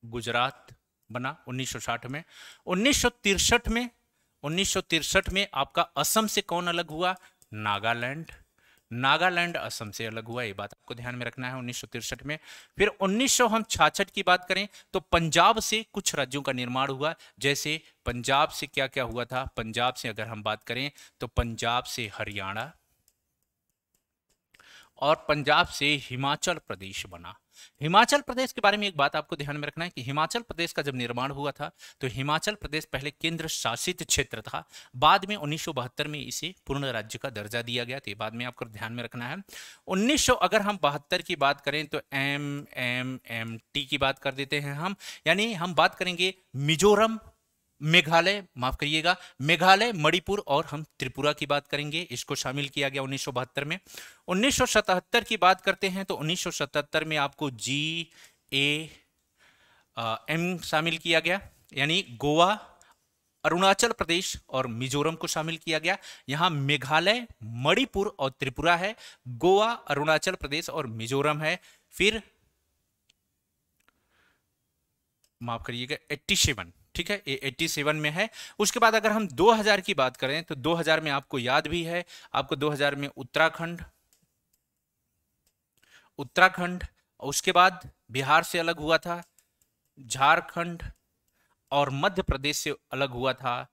गुजरात बना 1960 में। 1963 में आपका असम से कौन अलग हुआ? नागालैंड असम से अलग हुआ। ये बात आपको ध्यान में रखना है 1963 में। फिर 1966 की बात करें तो पंजाब से कुछ राज्यों का निर्माण हुआ। जैसे पंजाब से क्या क्या हुआ था? पंजाब से अगर हम बात करें तो पंजाब से हरियाणा और पंजाब से हिमाचल प्रदेश बना। हिमाचल प्रदेश के बारे में एक बात आपको ध्यान में रखना है कि हिमाचल प्रदेश का जब निर्माण हुआ था तो हिमाचल प्रदेश पहले केंद्र शासित क्षेत्र था, बाद में 1972 में इसे पूर्ण राज्य का दर्जा दिया गया। तो ये बाद में आपको ध्यान में रखना है। 1900 अगर हम 72 की बात करें तो MMT की बात कर देते हैं हम, यानी हम बात करेंगे मिजोरम, मेघालय, माफ करिएगा, मेघालय, मणिपुर और हम त्रिपुरा की बात करेंगे। इसको शामिल किया गया 1972 में। 1977 की बात करते हैं तो 1977 में आपको GAM शामिल किया गया, यानी गोवा, अरुणाचल प्रदेश और मिजोरम को शामिल किया गया। यहां मेघालय, मणिपुर और त्रिपुरा है, गोवा, अरुणाचल प्रदेश और मिजोरम है। फिर माफ करिएगा 87, ठीक है, ये 87 में है। उसके बाद अगर हम 2000 की बात करें तो 2000 में आपको याद भी है, आपको 2000 में उत्तराखंड, उसके बाद बिहार से अलग हुआ था झारखंड और मध्य प्रदेश से अलग हुआ था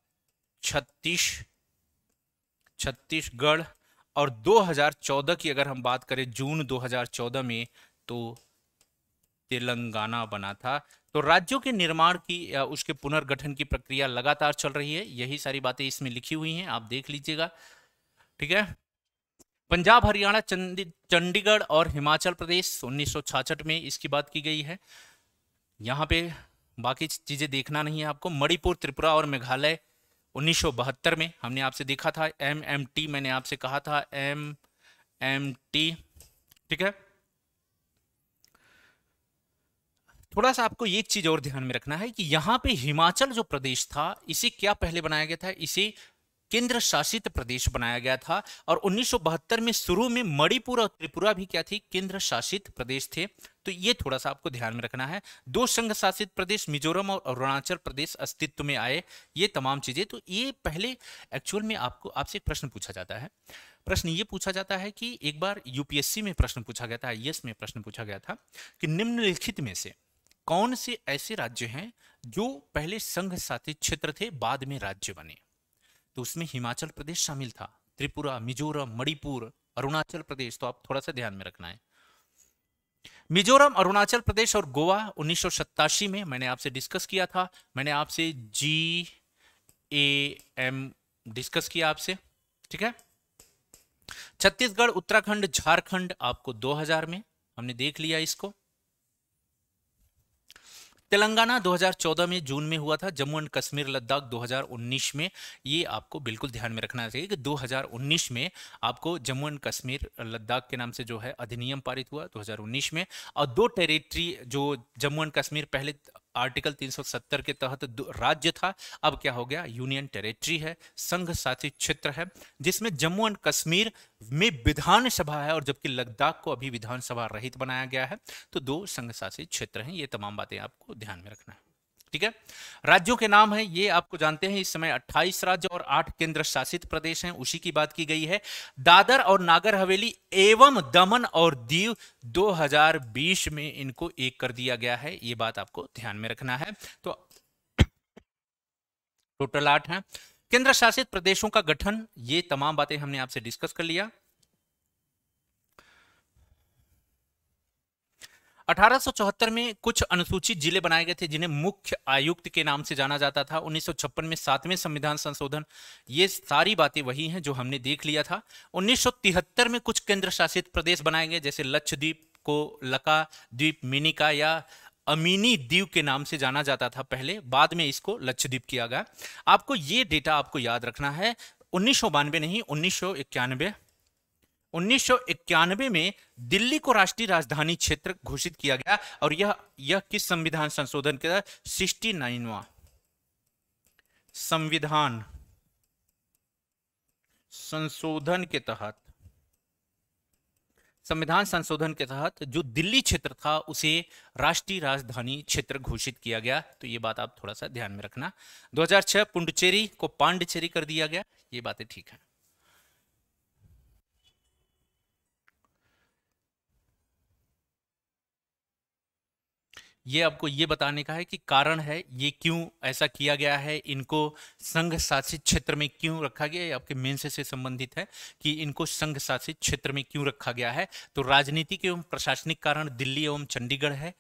छत्तीसगढ़। और 2014 की अगर हम बात करें, जून 2014 में तो तेलंगाना बना था। तो राज्यों के निर्माण की या उसके पुनर्गठन की प्रक्रिया लगातार चल रही है। यही सारी बातें इसमें लिखी हुई हैं, आप देख लीजिएगा। ठीक है, पंजाब, हरियाणा, चंडीगढ़ और हिमाचल प्रदेश 1966 में इसकी बात की गई है। यहाँ पे बाकी चीजें देखना नहीं है आपको। मणिपुर, त्रिपुरा और मेघालय 1972 में हमने आपसे देखा था। MMT मैंने आपसे कहा था, MMT। ठीक है, थोड़ा सा आपको एक चीज और ध्यान में रखना है कि यहां पे हिमाचल जो प्रदेश था, इसे क्या पहले बनाया गया था? इसे केंद्र शासित प्रदेश बनाया गया था। और 1972 में शुरू में मणिपुर और त्रिपुरा भी क्या थी? केंद्र शासित प्रदेश थे। तो ये थोड़ा सा आपको ध्यान में रखना है। 2 संघ शासित प्रदेश मिजोरम और अरुणाचल प्रदेश अस्तित्व में आए। ये तमाम चीजें, तो ये पहले एक्चुअल में आपको आपसे एक प्रश्न पूछा जाता है। प्रश्न ये पूछा जाता है कि एक बार यूपीएससी में प्रश्न पूछा गया था, IAS में प्रश्न पूछा गया था कि निम्नलिखित में से कौन से ऐसे राज्य हैं जो पहले संघ शासित क्षेत्र थे, बाद में राज्य बने? तो उसमें हिमाचल प्रदेश शामिल था, त्रिपुरा, मिजोरम, मणिपुर, अरुणाचल प्रदेश। तो आप थोड़ा सा ध्यान में रखना है। मिजोरम, अरुणाचल प्रदेश और गोवा 1987 में मैंने आपसे डिस्कस किया था। मैंने आपसे GAM डिस्कस किया आपसे। ठीक है, छत्तीसगढ़, उत्तराखंड, झारखंड आपको 2000 में हमने देख लिया इसको। तेलंगाना 2014 में जून में हुआ था, जम्मू एंड कश्मीर लद्दाख 2019 में। ये आपको बिल्कुल ध्यान में रखना चाहिए कि 2019 में आपको जम्मू एंड कश्मीर लद्दाख के नाम से जो है अधिनियम पारित हुआ 2019 में। और दो टेरिटरी जो जम्मू एंड कश्मीर पहले आर्टिकल 370 के तहत राज्य था, अब क्या हो गया, यूनियन टेरिटरी है, संघ शासित क्षेत्र है, जिसमें जम्मू एंड कश्मीर में विधानसभा है और जबकि लद्दाख को अभी विधानसभा रहित बनाया गया है। तो दो संघ शासित क्षेत्र हैं। ये तमाम बातें आपको ध्यान में रखना है, ठीक है। राज्यों के नाम है ये आपको जानते हैं। इस समय 28 राज्य और 8 केंद्र शासित प्रदेश हैं, उसी की बात की गई है। दादर और नागर हवेली एवं दमन और दीव 2020 में इनको एक कर दिया गया है, ये बात आपको ध्यान में रखना है। तो टोटल 8 हैं। केंद्र शासित प्रदेशों का गठन, ये तमाम बातें हमने आपसे डिस्कस कर लिया। 1874 में कुछ अनुसूचित जिले बनाए गए थे जिन्हें मुख्य आयुक्त के नाम से जाना जाता था। 1956 में 7वें संविधान संशोधन, ये सारी बातें वही हैं जो हमने देख लिया था। 1973 में कुछ केंद्र शासित प्रदेश बनाए गए, जैसे लक्षद्वीप को लका द्वीप मिनिका या अमीनी द्वीप के नाम से जाना जाता था पहले, बाद में इसको लक्षद्वीप किया गया। आपको ये डेटा आपको याद रखना है। 1992 नहीं, 1991 में दिल्ली को राष्ट्रीय राजधानी क्षेत्र घोषित किया गया। और यह किस संविधान संशोधन के तहत, 69वां संविधान संशोधन के तहत, संविधान संशोधन के तहत जो दिल्ली क्षेत्र था उसे राष्ट्रीय राजधानी क्षेत्र घोषित किया गया। तो ये बात आप थोड़ा सा ध्यान में रखना। 2006 पुडुचेरी को पांडिचेरी कर दिया गया, ये बातें ठीक है। ये आपको ये बताने का है कि कारण है ये क्यों ऐसा किया गया है, इनको संघ शासित क्षेत्र में क्यों रखा गया है। आपके मेन से संबंधित है कि इनको संघ शासित क्षेत्र में क्यों रखा गया है। तो राजनीतिक एवं प्रशासनिक कारण दिल्ली एवं चंडीगढ़ है।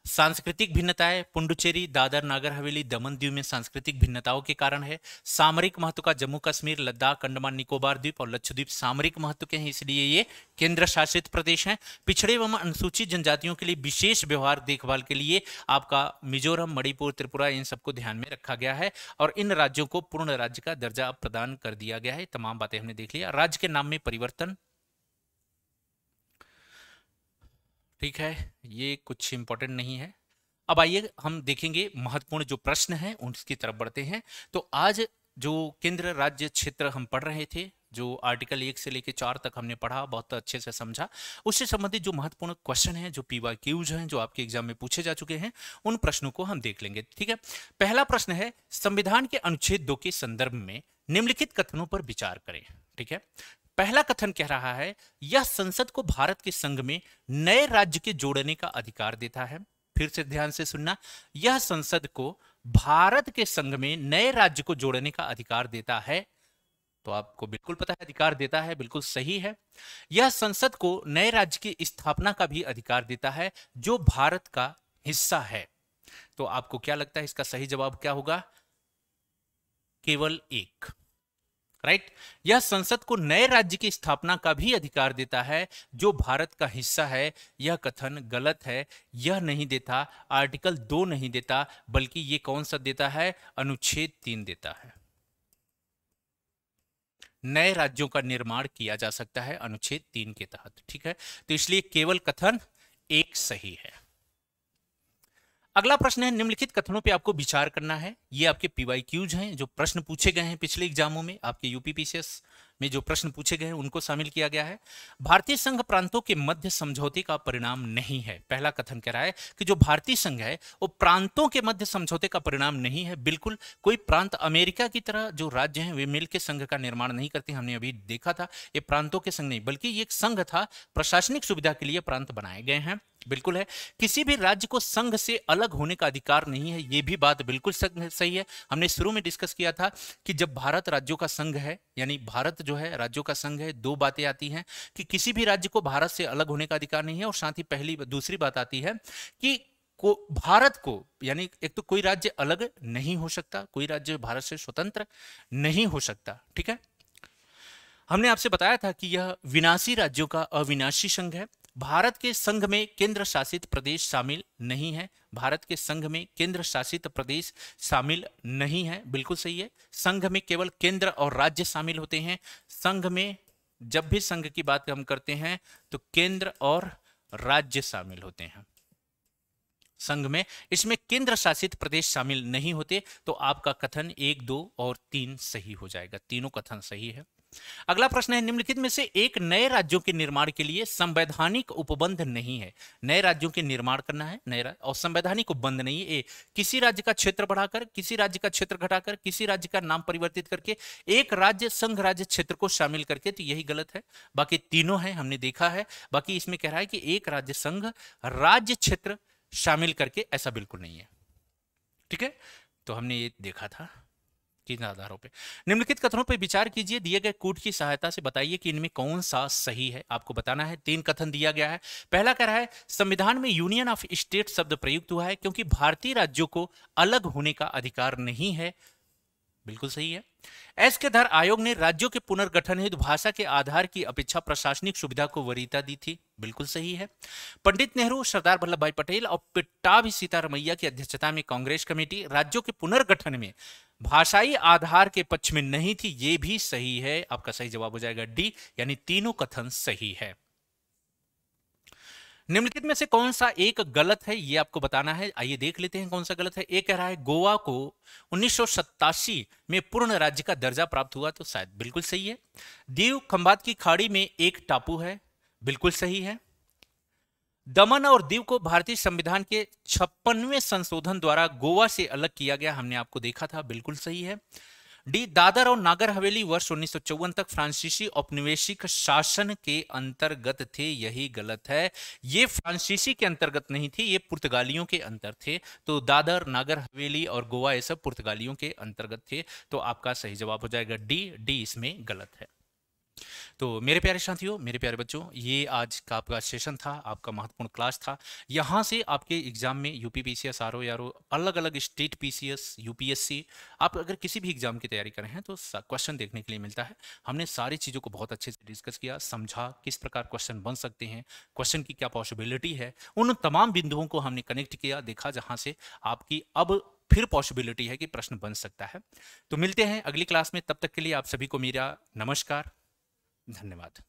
सांस्कृतिक भिन्नताएं, पुडुचेरी, दादर, नागर हवेली, दमन दीव में सांस्कृतिक भिन्नताओं के कारण है। सामरिक महत्व का जम्मू कश्मीर, लद्दाख, अंडमान निकोबार द्वीप और लक्षद्वीप सामरिक महत्व के हैं, इसलिए ये केंद्र शासित प्रदेश हैं। पिछड़े एवं अनुसूचित जनजातियों के लिए विशेष व्यवहार देखभाल के लिए आपका मिजोरम, मणिपुर, त्रिपुरा, इन सबको ध्यान में रखा गया है और इन राज्यों को पूर्ण राज्य का दर्जा प्रदान कर दिया गया है। तमाम बातें हमने देख लिया। राज्य के नाम में परिवर्तन, ठीक है, ये कुछ इंपॉर्टेंट नहीं है। अब आइए हम देखेंगे महत्वपूर्ण जो प्रश्न हैं उनकी तरफ बढ़ते हैं। तो आज जो केंद्र राज्य क्षेत्र हम पढ़ रहे थे, जो आर्टिकल 1 से लेकर 4 तक हमने पढ़ा, बहुत अच्छे से समझा। उससे संबंधित जो महत्वपूर्ण क्वेश्चन हैं, जो PYQs हैं, जो आपके एग्जाम में पूछे जा चुके हैं, उन प्रश्नों को हम देख लेंगे, ठीक है। पहला प्रश्न है, संविधान के अनुच्छेद 2 के संदर्भ में निम्नलिखित कथनों पर विचार करें, ठीक है। पहला कथन कह रहा है, यह संसद को भारत के संघ में नए राज्य के जोड़ने का अधिकार देता है। फिर से ध्यान से सुनना, यह संसद को भारत के संघ में नए राज्य को जोड़ने का अधिकार देता है। तो आपको बिल्कुल पता है अधिकार देता है, बिल्कुल सही है। यह संसद को नए राज्य की स्थापना का भी अधिकार देता है जो भारत का हिस्सा है। तो आपको क्या लगता है इसका सही जवाब क्या होगा? केवल एक, राइट। यह संसद को नए राज्य की स्थापना का भी अधिकार देता है जो भारत का हिस्सा है। यह कथन गलत है, यह नहीं देता, आर्टिकल 2 नहीं देता, बल्कि यह कौन सा देता है? अनुच्छेद 3 देता है। नए राज्यों का निर्माण किया जा सकता है अनुच्छेद 3 के तहत, ठीक है। तो इसलिए केवल कथन एक सही है। अगला प्रश्न है, निम्नलिखित कथनों पे आपको विचार करना है। ये आपके PYQs हैं, जो प्रश्न पूछे गए हैं पिछले एग्जामों में, आपके UPPCS में जो प्रश्न पूछे गए हैं उनको शामिल किया गया है। भारतीय संघ प्रांतों के मध्य समझौते का परिणाम नहीं है। पहला कथन कह रहा है कि जो भारतीय संघ है वो प्रांतों के मध्य समझौते का परिणाम नहीं है। बिल्कुल, कोई प्रांत अमेरिका की तरह जो राज्य हैं वे मिलकर संघ का निर्माण नहीं करते, हमने अभी देखा था। ये प्रांतों के संघ नहीं, बल्कि ये एक संघ था, प्रशासनिक सुविधा के लिए प्रांत बनाए गए हैं। बिल्कुल है। किसी भी राज्य को संघ से अलग होने का अधिकार नहीं है, यह भी बात बिल्कुल सही है। हमने शुरू में डिस्कस किया था कि जब भारत राज्यों का संघ है, यानी भारत जो है राज्यों का संघ है, दो बातें आती हैं कि किसी भी राज्य को भारत से अलग होने का अधिकार नहीं है, और साथ ही दूसरी बात आती है कि भारत को, यानी एक तो कोई राज्य अलग नहीं हो सकता, कोई राज्य भारत से स्वतंत्र नहीं हो सकता, ठीक है। हमने आपसे बताया था कि यह विनाशी राज्यों का अविनाशी संघ है। भारत के संघ में केंद्र शासित प्रदेश शामिल नहीं है। भारत के संघ में केंद्र शासित प्रदेश शामिल नहीं है, बिल्कुल सही है। संघ में केवल केंद्र और राज्य शामिल होते हैं। संघ में जब भी संघ की बात हम करते हैं तो केंद्र और राज्य शामिल होते हैं संघ में। इसमें केंद्र शासित प्रदेश शामिल नहीं होते। तो आपका कथन 1, 2 और 3 सही हो जाएगा। तीनों कथन सही है। अगला प्रश्न है, निम्नलिखित में से एक नए राज्यों के निर्माण के लिए संवैधानिक उपबंध नहीं है। नए राज्यों के निर्माण करना है, नए और संवैधानिक उपबंध नहीं है। किसी राज्य का क्षेत्र बढ़ाकर, किसी राज्य का क्षेत्र घटाकर, किसी राज्य का नाम परिवर्तित करके एक राज्य संघ राज्य क्षेत्र को शामिल करके, तो यही गलत है। बाकी तीनों है, हमने देखा है। बाकी इसमें कह रहा है कि एक राज्य संघ राज्य क्षेत्र शामिल करके, ऐसा बिल्कुल नहीं है। ठीक है, तो हमने ये देखा था किन आधारों पे। निम्नलिखित कथनों पर विचार कीजिए, दिए गए कूट की सहायता से बताइए कि इनमें कौन सा सही है। आपको बताना है। 3 कथन दिया गया है। पहला कह रहा है, संविधान में यूनियन ऑफ स्टेट शब्द प्रयुक्त हुआ है क्योंकि भारतीय राज्यों को अलग होने का अधिकार नहीं है। बिल्कुल सही है। एस के धर आयोग ने राज्यों के पुनर्गठन हेतु भाषा के आधार की अपेक्षा प्रशासनिक सुविधा को वरीयता दी थी। बिल्कुल सही है। पंडित नेहरू, सरदार वल्लभ भाई पटेल और पट्टाभी सीतारमैया की अध्यक्षता में कांग्रेस कमेटी राज्यों के पुनर्गठन में भाषाई आधार के पक्ष में नहीं थी। यह भी सही है। आपका सही जवाब हो जाएगा डी, यानी तीनों कथन सही है। निम्नलिखित में से कौन सा एक गलत है, यह आपको बताना है। आइए देख लेते हैं कौन सा गलत है। एक कह रहा है, गोवा को 1987 में पूर्ण राज्य का दर्जा प्राप्त हुआ, तो शायद बिल्कुल सही है। दीव खंबात की खाड़ी में एक टापू है, बिल्कुल सही है। दमन और दीव को भारतीय संविधान के 56वें संशोधन द्वारा गोवा से अलग किया गया, हमने आपको देखा था, बिल्कुल सही है। डी, दादर और नागर हवेली वर्ष 1954 तक फ्रांसीसी औपनिवेशिक शासन के अंतर्गत थे, यही गलत है। ये फ्रांसीसी के अंतर्गत नहीं थे, ये पुर्तगालियों के अंतर थे। तो दादर, नागर हवेली और गोवा ये सब पुर्तगालियों के अंतर्गत थे। तो आपका सही जवाब हो जाएगा डी। डी इसमें गलत है। तो मेरे प्यारे साथियों, मेरे प्यारे बच्चों, ये आज का आपका सेशन था, आपका महत्वपूर्ण क्लास था। यहाँ से आपके एग्जाम में यूपी पीसीएस, आरओ यारो, अलग अलग स्टेट पीसीएस, यूपीएससी, आप अगर किसी भी एग्जाम की तैयारी कर रहे हैं तो क्वेश्चन देखने के लिए मिलता है। हमने सारी चीज़ों को बहुत अच्छे से डिस्कस किया, समझा किस प्रकार क्वेश्चन बन सकते हैं, क्वेश्चन की क्या पॉसिबिलिटी है। उन तमाम बिंदुओं को हमने कनेक्ट किया, देखा जहाँ से आपकी अब फिर पॉसिबिलिटी है कि प्रश्न बन सकता है। तो मिलते हैं अगली क्लास में, तब तक के लिए आप सभी को मेरा नमस्कार, धन्यवाद।